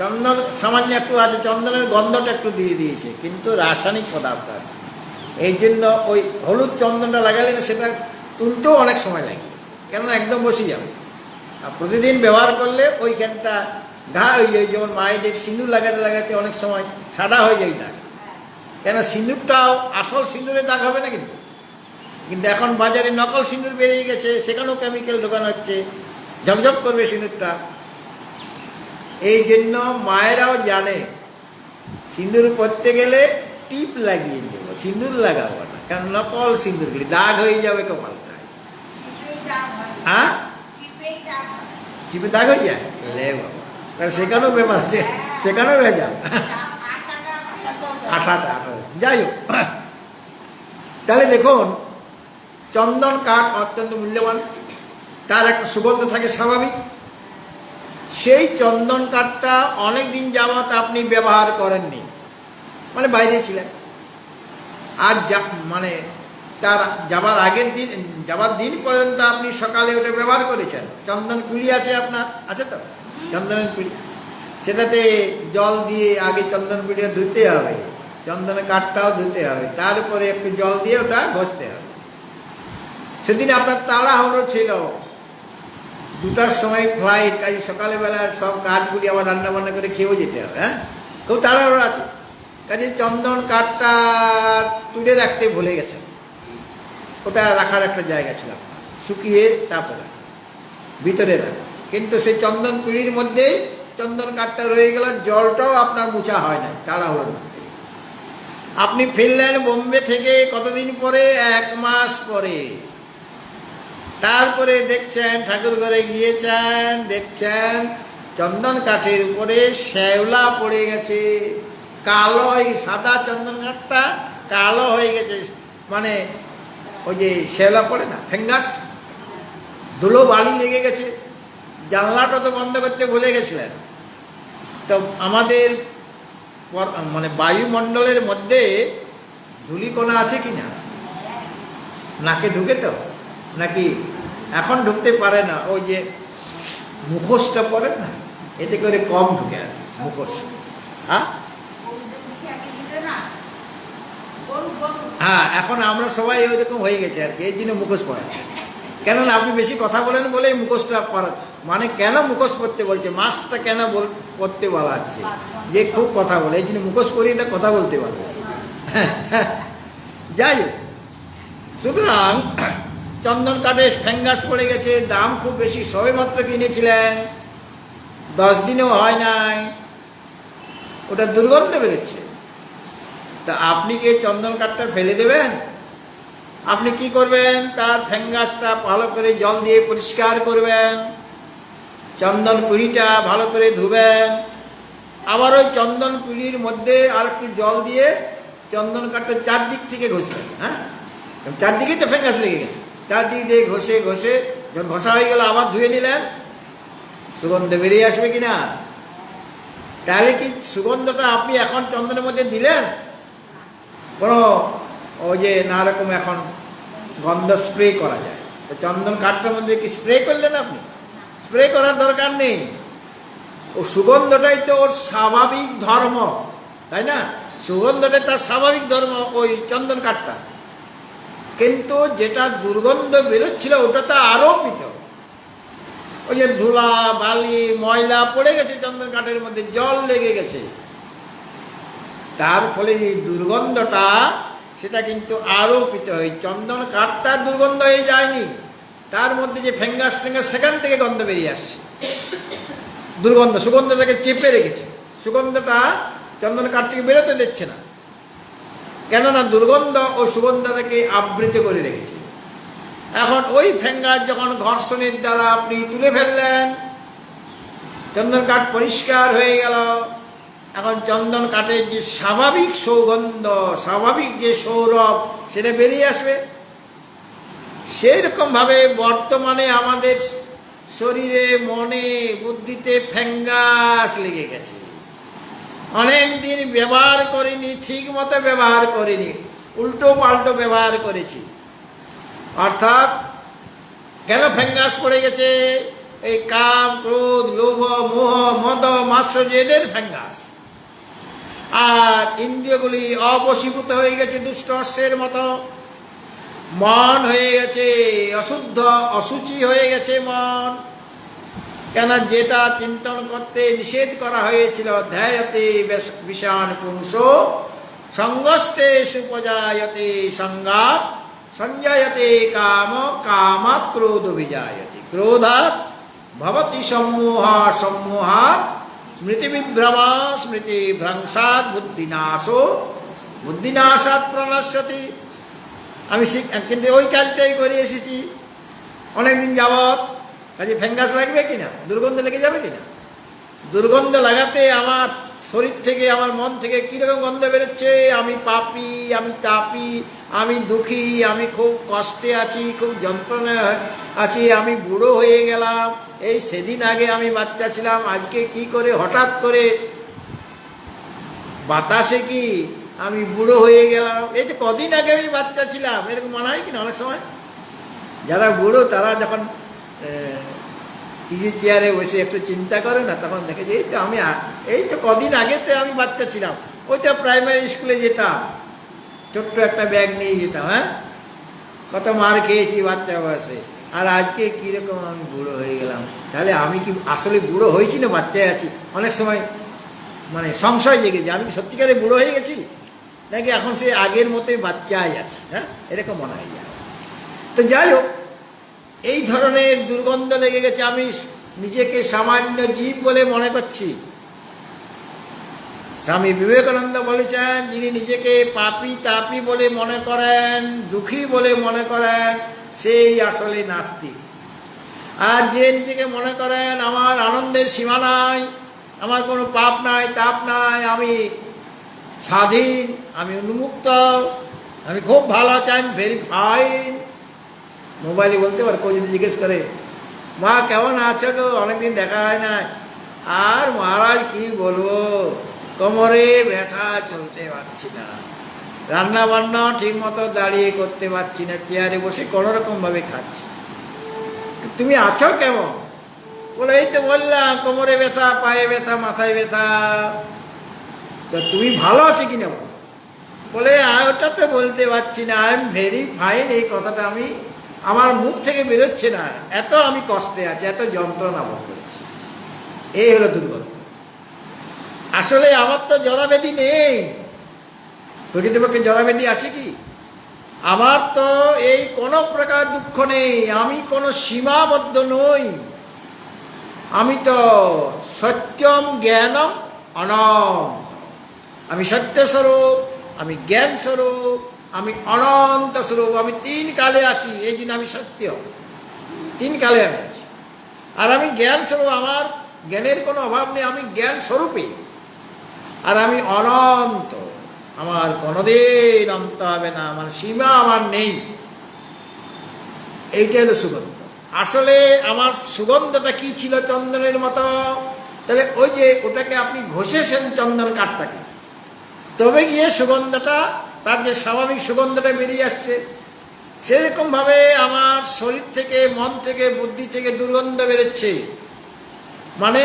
চন্দন সামান্য একটু আছে, চন্দনের গন্ধটা একটু দিয়ে দিয়েছে, কিন্তু রাসায়নিক পদার্থ আছে। এই জন্য ওই হলুদ চন্দনটা লাগালে না, সেটা তুলতেও অনেক সময় লাগবে, কেননা একদম বসে যাবে। আর প্রতিদিন ব্যবহার করলে ওইখানটা ঘা হয়ে যায়। যেমন মায়েদের সিঁদুর লাগাতে লাগাতে অনেক সময় সাদা হয়ে যায় দাগ, কেন সিঁদুরটাও আসল সিঁদুরে দাগ হবে না। কিন্তু এখন বাজারে নকল সিঁদুর বেরিয়ে গেছে, সেখানেও কেমিক্যাল ঢোকানো হচ্ছে, ঝকঝক করবে সিঁদুরটা। এই জন্য মায়েরাও জানে সিঁদুর পরতে গেলে টিপ লাগিয়ে দেবো, সিঁদুর লাগাবো না, কারণ নকল সিঁদুরগুলি দাগ হয়ে যাবে কপালটায়। হ্যাঁ, চিপে দাগ হয়ে যায়, লে বাবা, কারণ সেখানেও ব্যাপার আছে, সেখানেও ভেজাল। আঠাটা যাই হোক। তাহলে দেখুন, চন্দন কাঠ অত্যন্ত মূল্যবান, তার একটা সুগন্ধ থাকে স্বাভাবিক। সেই চন্দন কাঠটা অনেক দিন যাবৎ আপনি ব্যবহার করেননি, মানে বাইরে ছিলেন, আর মানে তার যাবার দিন পর্যন্ত আপনি সকালে ওটা ব্যবহার করেছেন। চন্দন কুলি আছে আপনার, আছে তো চন্দনের কুলি, সেটাতে জল দিয়ে আগে চন্দন কুলিটা ধুতে হবে, চন্দনের কাঠটাও ধুতে হবে, তারপরে একটু জল দিয়ে ওটা ঘষতে হবে। সেদিন আপনার তাড়াহুড়ো ছিল, 2টার সময় ফ্লাইট, কাজে সকালবেলা সব কাজগুলি আবার রান্না বান্না করে খেয়েও যেতে হবে। হ্যাঁ, খুব তাড়াহুড়ো আছে, কাজে চন্দন কাঠটা তুলে রাখতে ভুলে গেছেন। ওটা রাখার একটা জায়গা ছিল আপনার, শুকিয়ে তারপরে ভিতরে রাখা, কিন্তু সেই চন্দন কুড়ির মধ্যেই চন্দন কাঠটা রয়ে গেল, জলটাও আপনার মুছা হয় না তাড়াহুড়োর মধ্যে। আপনি ফিরলেন বোম্বে থেকে কতদিন পরে? 1 মাস পরে। তারপরে দেখছেন ঠাকুর ঘরে গিয়েছেন, দেখছেন চন্দন কাঠের উপরে শ্যাওলা পড়ে গেছে, কালো, এই সাদা চন্দন কাঠটা কালো হয়ে গেছে, মানে ওই যে শ্যাওলা পড়ে না, ফেঙ্গাস, ধুলো বালি লেগে গেছে। জানলাটা তো বন্ধ করতে ভুলে গেছিলেন। তো আমাদের মানে বায়ুমণ্ডলের মধ্যে ধূলিকণা আছে কি না? নাকে ঢুকে তো, নাকি এখন ঢুকতে পারে না, ওই যে মুখোশটা পরে না, এতে করে কম ঢুকে আর কি মুখোশ। হ্যাঁ, এখন আমরা সবাই ওইরকম হয়ে গেছে আর কি, এই জন্য মুখোশ পরাচ্ছে। কেননা আপনি বেশি কথা বলেন বলেই মুখোশটা পরা, মানে কেন মুখোশ পরতে বলছে, মাস্কটা কেন পরতে বলা হচ্ছে, যে খুব কথা বলে, এই জন্য মুখোশ পরিয়ে তা কথা বলতে পারবে। যাই হোক, সুতরাং চন্দন কাঠে ফ্যাঙ্গাস পড়ে গেছে, দাম খুব বেশি, সবে মাত্র কিনেছিলেন, 10 দিনেও হয় নাই, ওটা দুর্গন্ধ বেরোচ্ছে। তা আপনি কি চন্দন কাঠটা ফেলে দেবেন? আপনি কি করবেন? তার ফ্যাঙ্গাসটা ভালো করে জল দিয়ে পরিষ্কার করবেন, চন্দন কুড়িটা ভালো করে ধুবেন, আবার ওই চন্দন কুড়ির মধ্যে আর একটু জল দিয়ে চন্দন কাঠটা 4 দিক থেকে ঘষবেন। হ্যাঁ, 4 দিকেই তো ফ্যাঙ্গাস লেগে গেছে, 4 দিক দিয়ে ঘষে ঘষে যখন ঘষা হয়ে গেল আবার ধুয়ে নিলেন, সুগন্ধ বেরিয়ে আসবে কিনা? তাহলে কি সুগন্ধটা আপনি এখন চন্দনের মধ্যে দিলেন? কোনো ওই যে নানা রকম এখন গন্ধ স্প্রে করা যায়, তো চন্দন কাঠটার মধ্যে কি স্প্রে করলেন আপনি? স্প্রে করার দরকার নেই। ও সুগন্ধটাই তো ওর স্বাভাবিক ধর্ম, তাই না? সুগন্ধটাই তার স্বাভাবিক ধর্ম ওই চন্দন কাঠটা। কিন্তু যেটা দুর্গন্ধ বেরোচ্ছিল ওটা তো আরোপিত। ওই যে ধুলা বালি ময়লা পড়ে গেছে চন্দন কাঠের মধ্যে, জল লেগে গেছে, তার ফলে এই দুর্গন্ধটা সেটা কিন্তু আরোপিত হয়। চন্দন কাঠটা দুর্গন্ধ হয়ে যায়নি, তার মধ্যে যে ফ্যাঙ্গাস ট্যাঙ্গাস সেখান থেকে গন্ধ বেরিয়ে আসছে। দুর্গন্ধ সুগন্ধটাকে চেপে রেখেছে, সুগন্ধটা চন্দন কাঠ থেকে বেরোতে দিচ্ছে না, কেননা দুর্গন্ধ ও সুগন্ধটাকে আবৃত করে রেখেছে। এখন ওই ফ্যাঙ্গাস যখন ঘর্ষণের দ্বারা আপনি তুলে ফেললেন, চন্দন কাঠ পরিষ্কার হয়ে গেল। এখন চন্দন কাঠের যে স্বাভাবিক সুগন্ধ, স্বাভাবিক যে সৌরভ, সেটা বেরিয়ে আসবে। সেই রকমভাবে বর্তমানে আমাদের শরীরে, মনে, বুদ্ধিতে ফ্যাঙ্গাস লেগে গেছে। অনেক দিন ব্যবহার করিনি, ঠিক মতো ব্যবহার করিনি, উল্টো পাল্টো ব্যবহার করেছি। অর্থাৎ কেন ফ্যাঙ্গাস পড়ে গেছে? এই কাম, ক্রোধ, লোভ, মোহ, মদ, মাৎসর্য, এদের ফ্যাঙ্গাস। আর ইন্দ্রিয়গুলি অবশীভূত হয়ে গেছে দুষ্ট অশ্বের মতো। মন হয়ে গেছে অশুদ্ধ, অসুচি হয়ে গেছে মন। কেন? যেটা চিন্তন করতে নিষেধ করা হয়েছিল, ধ্যায়তে বিষান পুংস সঙ্গস্তে সুপজায়তে সঙ্গাত সঞ্জায়তে কাম কামাৎ ক্রোধ বিজায়তে ক্রোধাৎ ভবতি সম্মোহ সম্মোহাৎ স্মৃতি বিভ্রমা স্মৃতি ভ্রংসাৎ বুদ্ধিনাশো বুদ্ধিনাশাৎ প্রণশ্যতি। আমি কিন্তু ওই কাজটাই করে এসেছি অনেকদিন যাবৎ। কাজে ফ্যাঙ্গাস লাগবে কিনা? দুর্গন্ধ লেগে যাবে কিনা? দুর্গন্ধ লাগাতে আমার শরীর থেকে, আমার মন থেকে কীরকম গন্ধ বেরোচ্ছে? আমি পাপী, আমি তাপী, আমি দুঃখী, আমি খুব কষ্টে আছি, খুব যন্ত্রণায় আছি, আমি বুড়ো হয়ে গেলাম। এই সেদিন আগে আমি বাচ্চা ছিলাম, আজকে কি করে হঠাৎ করে বাতাসে কি আমি বুড়ো হয়ে গেলাম? এই যে কদিন আগে আমি বাচ্চা ছিলাম, এরকম মনে হয় কিনা? অনেক সময় যারা বুড়ো তারা যখন ইজি চেয়ারে বসে একটু চিন্তা করে না, তখন দেখে যে এই তো কদিন আগে তো আমি বাচ্চা ছিলাম, ওই তো প্রাইমারি স্কুলে যেতাম, ছোট্ট একটা ব্যাগ নিয়ে যেতাম, হ্যাঁ, কত মার খেয়েছি বাচ্চা বয়সে, আর আজকে কীরকম আমি বুড়ো হয়ে গেলাম। তাহলে আমি কি আসলে বুড়ো হয়েছি না বাচ্চায় আছি? অনেক সময় মানে সংশয় জেগেছে, আমি কি সত্যিকারে বুড়ো হয়ে গেছি নাকি এখন সে আগের মতোই বাচ্চাই আছে, হ্যাঁ, এরকম মনে হয় যায়। তো যাই হোক, এই ধরনের দুর্গন্ধ লেগে গেছে। আমি নিজেকে সামান্য জীব বলে মনে করছি। স্বামী বিবেকানন্দ বলেছেন, যিনি নিজেকে পাপী তাপী বলে মনে করেন, দুঃখী বলে মনে করেন, সেই আসলে নাস্তিক। আর যে নিজেকে মনে করেন আমার আনন্দের সীমা নাই, আমার কোনো পাপ নাই, তাপ নাই, আমি স্বাধীন, আমি উন্মুক্ত, আমি খুব ভালো আছি, আই এম ভেরি ফাইন। মোবাইলে বলতে পারে, কেউ যদি জিজ্ঞেস করে মা কেমন আছো গো, অনেকদিন দেখা হয় না, আর মহারাজ কি বলবো, কোমরে ব্যথা, চলতে পারছি না, রান্না বান্না ঠিক মতো দাঁড়িয়ে করতে পারছি না, চেয়ারে বসে কোনোরকমভাবে খাচ্ছি। তুমি আছো কেমন? বলে এই তো বললাম, কোমরে ব্যথা, পায়ে ব্যথা, মাথায় ব্যথা। তো তুমি ভালো আছো কিনা? বলে ওটা তো বলতে পারছি না, আই এম ভেরি ফাইন, এই কথাটা আমি আমার মুখ থেকে বেরোচ্ছে না, এত আমি কষ্টে আছি, এত যন্ত্রণা ভোগ করছি। এই হলো দুর্গন্ধ। আসলে আমার তো জরাবেদি নেই, প্রকৃতপক্ষে জরাবেদি আছে কি? আমার তো এই কোনো প্রকার দুঃখ নেই, আমি কোনো সীমাবদ্ধ নই, আমি তো সত্যম জ্ঞানম অনন্ত, আমি সত্যস্বরূপ, আমি জ্ঞান স্বরূপ, আমি অনন্ত স্বরূপ, আমি তিন কালে আছি, এই জন্য আমি সত্য, তিন কালে আমি আছি। আর আমি জ্ঞান স্বরূপ, আমার জ্ঞানের কোনো অভাব নেই, আমি জ্ঞান স্বরূপই। আর আমি অনন্ত, আমার কোনোদিন অন্ত হবে না, আমার সীমা আমার নেই। এইটা হলো সুগন্ধ। আসলে আমার সুগন্ধটা কি ছিল? চন্দনের মতো। তাহলে ওই যে ওটাকে আপনি ঘষেছেন চন্দন কাঠটাকে, তবে গিয়ে সুগন্ধটা, তার যে স্বাভাবিক সুগন্ধটা বেরিয়ে আসছে। সেরকমভাবে আমার শরীর থেকে, মন থেকে, বুদ্ধি থেকে দুর্গন্ধ বেরোচ্ছে। মানে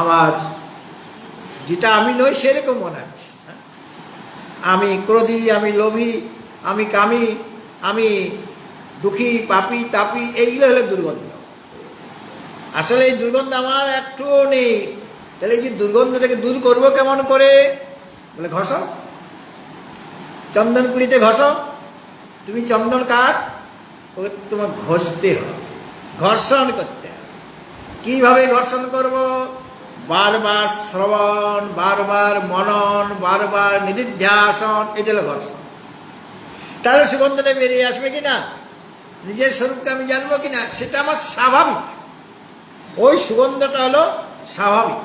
আমার যেটা আমি নই সেরকম মনে হচ্ছে। আমি ক্রোধী, আমি লোভী, আমি কামী, আমি দুঃখী, পাপী, তাপী, এইগুলো হলো দুর্গন্ধ। আসলে এই দুর্গন্ধ আমার একটুও নেই। তাহলে এই যে দুর্গন্ধটাকে দূর করবো কেমন করে? বলে ঘষো, চন্দন কুড়িতে ঘষো। তুমি চন্দন কাঠ, ওকে তোমার ঘষতে হবে, ঘর্ষণ করতে হবে। কীভাবে ঘর্ষণ করব? বারবার শ্রবণ, বারবার মনন, বারবার নিদিধ্যাসন, এটা হলো ঘর্ষণ। তাহলে সুগন্ধটা বেরিয়ে আসবে কিনা, নিজের স্বরূপকে আমি জানবো কিনা, সেটা আমার স্বাভাবিক। ওই সুগন্ধটা হলো স্বাভাবিক।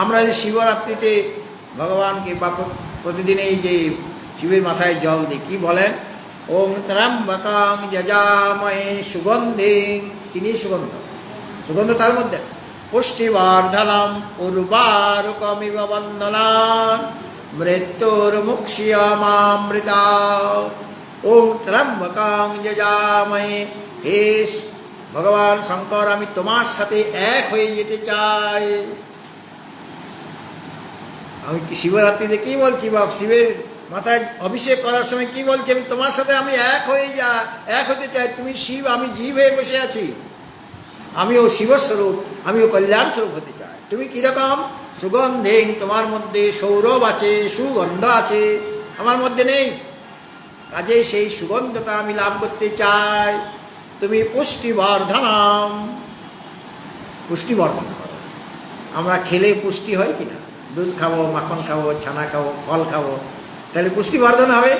আমরা যে শিবরাত্রিতে ভগবানকে বা প্রতিদিন এই যে শিবের মাথায় জল দিই, কি বলেন? ওম ত্র্যম্বকং যজামহে সুগন্ধিং, তিনি সুগন্ধ। সুগন্ধ তার মধ্যে পুষ্টিবর্ধনম উর্বারুকমিব বন্দনান মৃত্যুর্মুক্ষ্যমামৃতা। ওম ত্র্যম্বকং যজামহে, হে ভগবান শঙ্কর, আমি তোমার সাথে এক হয়ে যেতে চাই। আমি কি শিবরাত্রিতে কি বলছি, বা শিবের মাথায় অভিষেক করার সময় কি বলছি? আমি তোমার সাথে আমি এক হতে চাই। তুমি শিব, আমি জীব হয়ে বসে আছি। আমিও শিবস্বরূপ, আমিও কল্যাণ স্বরূপ হতে চাই। তুমি কীরকম? সুগন্ধিং, তোমার মধ্যে সৌরভ আছে, সুগন্ধ আছে, আমার মধ্যে নেই। কাজে সেই সুগন্ধটা আমি লাভ করতে চাই। তুমি পুষ্টিবর্ধনম, পুষ্টিবর্ধন করো। আমরা খেলে পুষ্টি হয় কিনা? দুধ খাবো, মাখন খাবো, ছানা খাবো, ফল খাবো, তাহলে পুষ্টিবর্ধন হবে।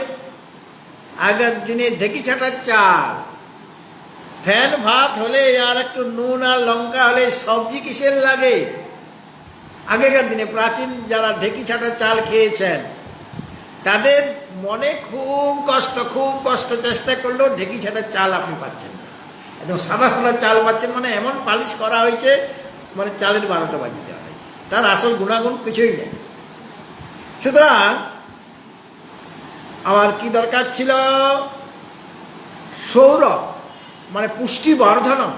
আগের দিনে ঢেকি ছাটার চাল, ফ্যান ভাত হলে আর একটু নুন আর লঙ্কা হলে সবজি কিসের লাগে? আগেকার দিনে প্রাচীন যারা ঢেকি ছাটা চাল খেয়েছেন, তাদের মনে খুব কষ্ট, চেষ্টা করলেও ঢেকি ছাটার চাল আপনি পাচ্ছেন না। একদম সাদা সাদা চাল পাচ্ছেন, মানে এমন পালিশ করা হয়েছে, মানে চালের 12টা বাজিয়ে দেওয়া হয়েছে, তার আসল গুণাগুণ কিছুই নেই। সুতরাং আমার কি দরকার ছিল? সৌরভ, মানে পুষ্টিবর্ধনম।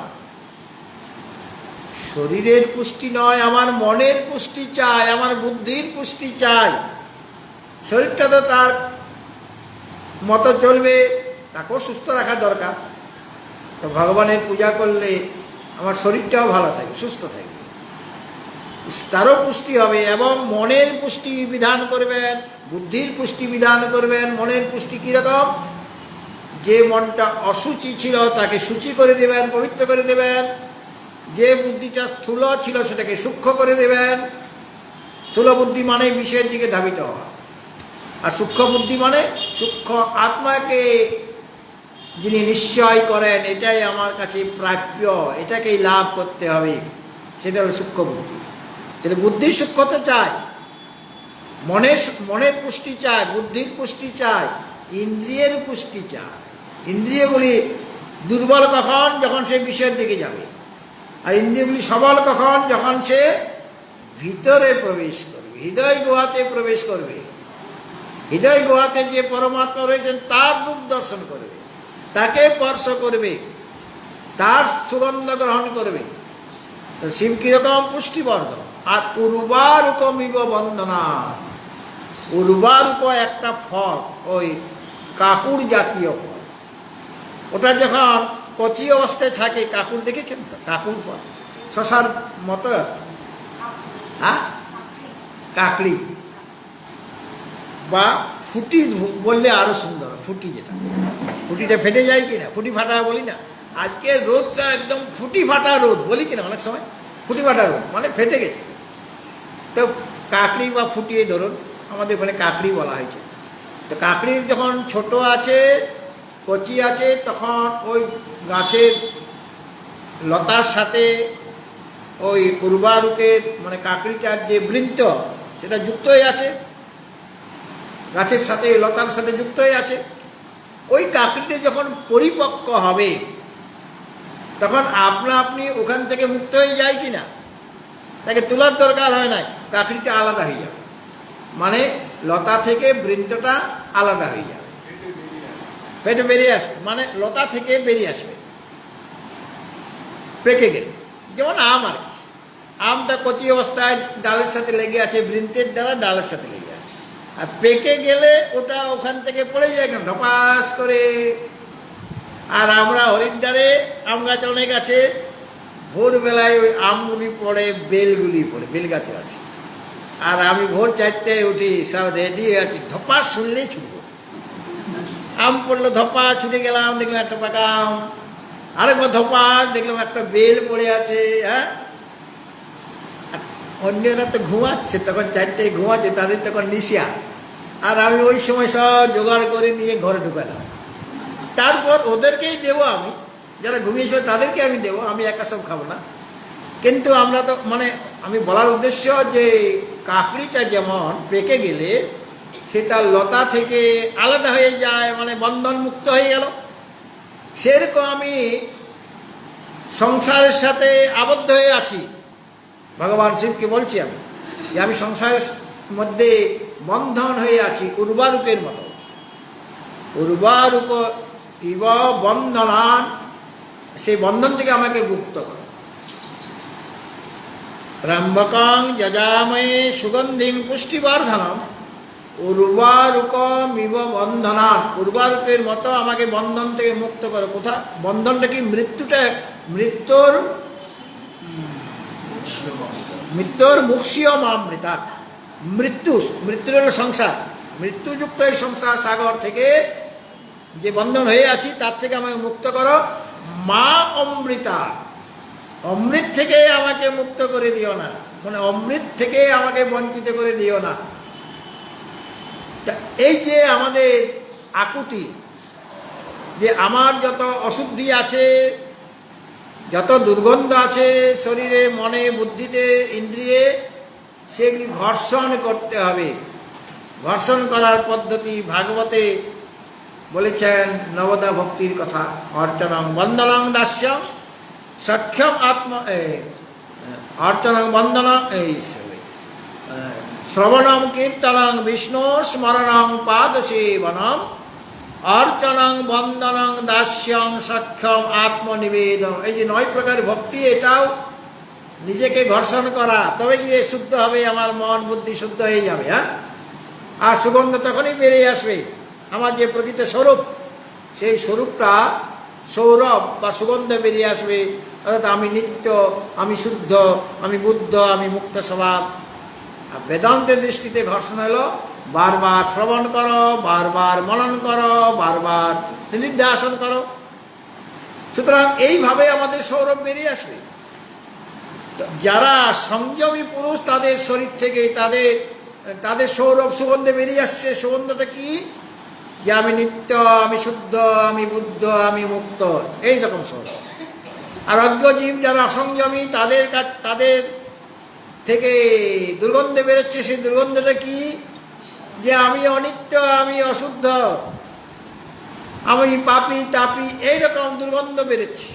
শরীরের পুষ্টি নয়, আমার মনের পুষ্টি চাই, আমার বুদ্ধির পুষ্টি চাই। শরীরটা তো তার মতো চলবে, তাকেও সুস্থ রাখা দরকার। তো ভগবানের পূজা করলে আমার শরীরটাও ভালো থাকবে, সুস্থ থাকবে, তারও পুষ্টি হবে। এবং মনের পুষ্টি বিধান করবেন, বুদ্ধির পুষ্টি বিধান করবেন। মনের পুষ্টি কীরকম? যে মনটা অসুচি ছিল তাকে সূচি করে দেবেন, পবিত্র করে দেবেন। যে বুদ্ধিটা স্থূল ছিল সেটাকে সূক্ষ্ম করে দেবেন। স্থূল বুদ্ধি মানে বিষয়ের দিকে ধাবিত হওয়া, আর সূক্ষ্ম বুদ্ধি মানে সূক্ষ্ম আত্মাকে যিনি নিশ্চয় করেন, এটাই আমার কাছে প্রাপ্য, এটাকেই লাভ করতে হবে, সেটা হলো সূক্ষ্ম বুদ্ধি। তাহলে বুদ্ধির সূক্ষ্মতা চাই, মনের পুষ্টি চাই, বুদ্ধির পুষ্টি চাই, ইন্দ্রিয়ের পুষ্টি চাই। ইন্দ্রিয়গুলি দুর্বল কখন? যখন সে বিষয়ের দিকে যাবে। আর ইন্দ্রিয়গুলি সবল কখন? যখন সে ভিতরে প্রবেশ করবে, হৃদয় গুহাতে প্রবেশ করবে। হৃদয় গুহাতে যে পরমাত্মা রয়েছেন তার রূপ দর্শন করবে, তাকে স্পর্শ করবে, তার সুগন্ধ গ্রহণ করবে। তো শিব কিরকম? পুষ্টিবর্ধন। আর উর্বারুকমিব বন্দনাথ, উর্বারুক একটা ফল, ওই কাকুর জাতীয় ফল। ওটা যখন কচি অবস্থায় থাকে, কাকুর দেখেছেন তো? কাকুর ফল শশার মতো, হ্যাঁ, কাকড়ি বা ফুটি বললে আরো সুন্দর। ফুটি, যেটা ফুটিটা ফেটে যায় কিনা, ফুটি ফাটা বলি না। আজকে রোদটা একদম ফুটি ফাটা রোদ বলি কিনা, অনেক সময় ফুটি ফাটা রোদ মানে ফেটে গেছে। তো কাকড়ি বা ফুটিয়ে ধরুন, আমাদের ওখানে কাকড়ি বলা হয়েছে। তো কাকড়ির যখন ছোট আছে, কচি আছে, তখন ওই গাছের লতার সাথে ওই উর্বারুকের মানে কাকড়িটার যে বৃন্ত, সেটা যুক্ত হয়ে আছে, গাছের সাথে লতার সাথে যুক্ত হয়ে আছে। ওই কাকড়িটা যখন পরিপক্ক হবে, তখন আপনা আপনি ওখান থেকে মুক্ত হয়ে যায় কি না, তাকে তোলার দরকার হয় না, কাকড়িটা আলাদা হয়ে যাবে। মানে লতা থেকে বৃন্তটা আলাদা হয়ে যাবে। পেটে বেরিয়ে আসবে, মানে লতা থেকে বেরিয়ে আসবে পেকে গেলে। যেমন আম আর কি, আমটা কচি অবস্থায় ডালের সাথে লেগে আছে, বৃন্তের দ্বারা ডালের সাথে লেগে আছে, আর পেকে গেলে ওটা ওখান থেকে পড়ে যায় কেন ঢপাস করে। আর আমরা হরিদ্বারে আম গাছ অনেক আছে, ভোরবেলায় ওই আমগুলি পড়ে, বেলগুলি পড়ে, বেল গাছে আছে। আর আমি ভোর 4টায় উঠি, সব রেডি আছি, ধপা শুনলেই ছুটবো। আম পড়লো, ধপা ছুটে গেলাম, দেখলাম একটা পাকা আম। আরেকবার ধপা, দেখলাম একটা বেল পড়ে আছে। হ্যাঁ, অন্যরা তো ঘুমাচ্ছে, তখন 4টায় ঘুমাচ্ছে, তাদের তখন নিশা। আর আমি ওই সময় সব জোগাড় করে নিয়ে ঘরে ঢুকালাম। তারপর ওদেরকেই দেবো, আমি যারা ঘুমিয়েছিল তাদেরকে আমি দেবো, আমি একা সব খাবো না। কিন্তু আমরা তো মানে আমি বলার উদ্দেশ্য যে কাকড়িটা যেমন পেকে গেলে সে তার লতা থেকে আলাদা হয়ে যায়, মানে বন্ধন মুক্ত হয়ে গেল, সেরকম আমি সংসারের সাথে আবদ্ধ হয়ে আছি। ভগবান শিবকে বলছি আমি যে আমি সংসারের মধ্যে বন্ধন হয়ে আছি উর্বারুকের মতো। উর্বারুক ইব বন্ধনান, সেই বন্ধন থেকে আমাকে মুক্ত করো। ত্রম্বকং যজামহে সুগন্ধিং পুষ্টিবর্ধনম উর্বারুকমিব বন্ধনান, উর্বারুকের মতো আমাকে বন্ধন থেকে মুক্ত করো। কোথা বন্ধনটা কি? মৃত্যুটা, মৃত্যুর মুক্ষিয়ম অমৃতাৎ। মৃত্যুর হলো সংসার, মৃত্যুযুক্ত এই সংসার সাগর থেকে যে বন্ধন হয়ে আছি তার থেকে আমাকে মুক্ত করো। মা অমৃতা, অমৃত থেকে আমাকে মুক্ত করে দিও না, মানে অমৃত থেকে আমাকে বঞ্চিত করে দিও না। এই যে আমাদের আকুতি, যে আমার যত অশুদ্ধি আছে, যত দুর্গন্ধ আছে শরীরে, মনে, বুদ্ধিতে, ইন্দ্রিয়ে, সেগুলি ঘর্ষণ করতে হবে। ঘর্ষণ করার পদ্ধতি ভাগবতে বলেছেন নবদা ভক্তির কথা। অর্চনং বন্দনং দাস্যং সক্ষম আত্ম অর্চনং বন্দন শ্রবণং কীর্তনং বিষ্ণু স্মরণং পাদসেবনম অর্চনং বন্দনং দাস্যং সক্ষম আত্মনিবেদন। এই যে 9 প্রকার ভক্তি, এটাও নিজেকে ঘর্ষণ করা, তবে গিয়ে শুদ্ধ হবে, আমার মন বুদ্ধি শুদ্ধ হয়ে যাবে। হ্যাঁ, আর সুগন্ধ তখনই বেরিয়ে আসবে। আমার যে প্রকৃত স্বরূপ, সেই স্বরূপটা সৌরভ বা সুগন্ধ বেরিয়ে আসবে। অর্থাৎ আমি নিত্য, আমি শুদ্ধ, আমি বুদ্ধ, আমি মুক্ত স্বভাব। আর বেদান্তের দৃষ্টিতে ঘর্ষণ হলো বারবার শ্রবণ করো, বারবার মনন করো, বারবার নিধিধ্যাসন করো। সুতরাং এইভাবে আমাদের সৌরভ বেরিয়ে আসবে। যারা সংযমী পুরুষ, তাদের শরীর থেকে তাদের সৌরভ সুগন্ধে বেরিয়ে আসছে। সুগন্ধটা কি? যে আমি নিত্য, আমি শুদ্ধ, আমি বুদ্ধ, আমি মুক্ত, এই রকম সৌরভ। আর অজ্ঞজীব যারা অসংযমী, তাদের থেকে দুর্গন্ধে বেরোচ্ছে। সেই দুর্গন্ধটা কি? যে আমি অনিত্য, আমি অশুদ্ধ, আমি পাপী তাপী, এইরকম দুর্গন্ধ বেরোচ্ছে,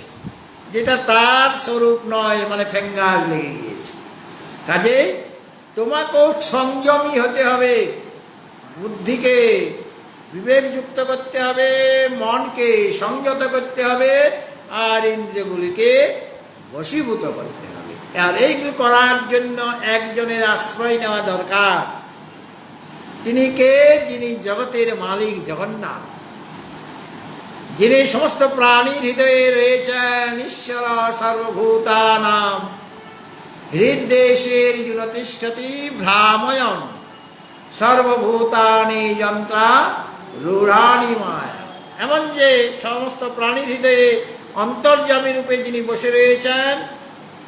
যেটা তার স্বরূপ নয়, মানে ফ্যাঙ্গাস লেগে গিয়েছে। কাজেই তোমাকেও সংযমী হতে হবে, বুদ্ধিকে বিবেকযুক্ত করতে হবে, মনকে সংযত করতে হবে, আর ইন্দ্রিয়গুলিকে বশীভূত করতে হবে। আর এইগুলি করার জন্য একজনের আশ্রয় নেওয়া দরকার। তিনি কে? যিনি জগতের মালিক, জগন্নাথ, যিনি সমস্ত প্রাণীর হৃদয়ে রয়েছেন। ঈশ্বর সর্বভূতানাং হৃদ্দেশের তিষ্ঠতি ভ্রাময়ন সর্বভূতানি যন্ত্রা রূঢ়ানি মায়া। এমন যে সমস্ত প্রাণীর হৃদয়ে অন্তর্যামী রূপে যিনি বসে রয়েছেন।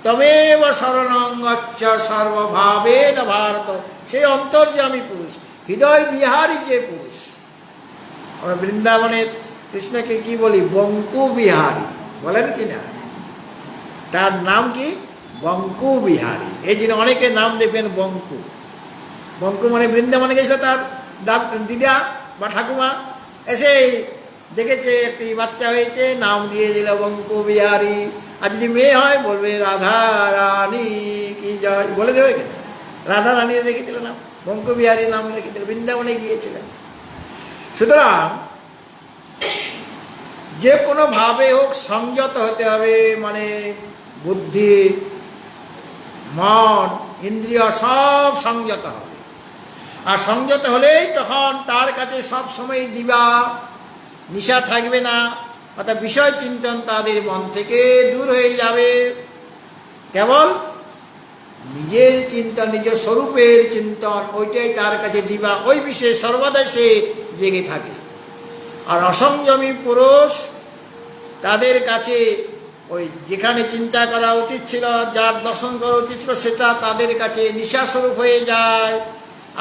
তমেব শরণং গচ্ছ সর্বভাবেন ভারত, সেই অন্তর্যামী পুরুষ, হৃদয় বিহারী যে পুরুষ। আমরা বৃন্দাবনের কৃষ্ণকে কি বলি? বঙ্কু বিহারী বলেন কি না? তার নাম কি? বঙ্কু বিহারী। এই জন্য অনেকে নাম দেখবেন বঙ্কু। বঙ্কু মানে বৃন্দাবনে গেছিল তার দিদা বা ঠাকুমা, এসে দেখেছে একটি বাচ্চা হয়েছে, নাম দিয়ে দিল বঙ্কু বিহারী। আর যদি মেয়ে হয় বলবে রাধা রানী কি জয়, বলে দেবে কিনা? রাধা রানীও রেখে দিল নাম, বঙ্কু বিহারী নাম রেখে দিল, বৃন্দাবনে গিয়েছিলেন। সুতরাং যে কোনোভাবে হোক সংযত হতে হবে, মানে বুদ্ধি, মন, ইন্দ্রিয় সব সংযত হবে। আর সংযত হলেই তখন তার কাছে সব সময় দিবা নিশা থাকবে না, অর্থাৎ বিষয় চিন্তন তাদের মন থেকে দূর হয়ে যাবে। কেবল নিজের চিন্তন, নিজের স্বরূপের চিন্তন, ওইটাই তার কাছে দিবা, ওই বিষয়ে সর্বদা সে জেগে থাকে। আর অসংযমী পুরুষ, তাদের কাছে ওই যেখানে চিন্তা করা উচিত ছিল, যার দর্শন করা উচিত ছিল, সেটা তাদের কাছে নিশাস্বরূপ হয়ে যায়।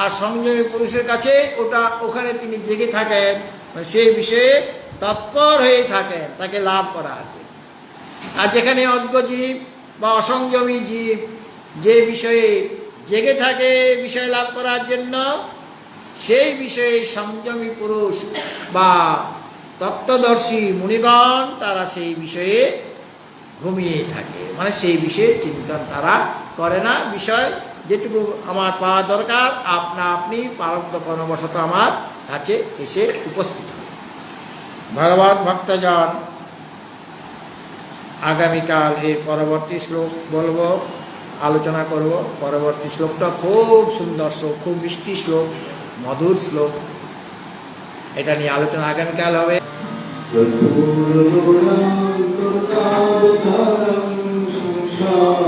আর সংযমী পুরুষের কাছে ওটা, ওখানে তিনি জেগে থাকেন, সেই বিষয়ে তৎপর হয়ে থাকেন তাকে লাভ করার। আর যেখানে অজ্ঞ জীব বা অসংযমী জীব যে বিষয়ে জেগে থাকে বিষয় লাভ করার জন্য, সেই বিষয়ে সংযমী পুরুষ বা তত্ত্বদর্শী মুনিগণ তারা সেই বিষয়ে ঘুমিয়ে থাকে, মানে সেই বিষয়ে চিন্তন তারা করে না। বিষয় যেটুকু আমার পাওয়া দরকার আপনা আপনি প্রারব্ধ কর্মবশত আমার কাছে এসে উপস্থিত হয়। ভগবত ভক্তজন, আগামীকাল এর পরবর্তী শ্লোক বলবো, আলোচনা করব। পরবর্তী শ্লোকটা খুব সুন্দর শ্লোক, খুব মিষ্টি শ্লোক, মধুর শ্লোক। এটা নিয়ে আলোচনা আগামীকাল হবে। সংসার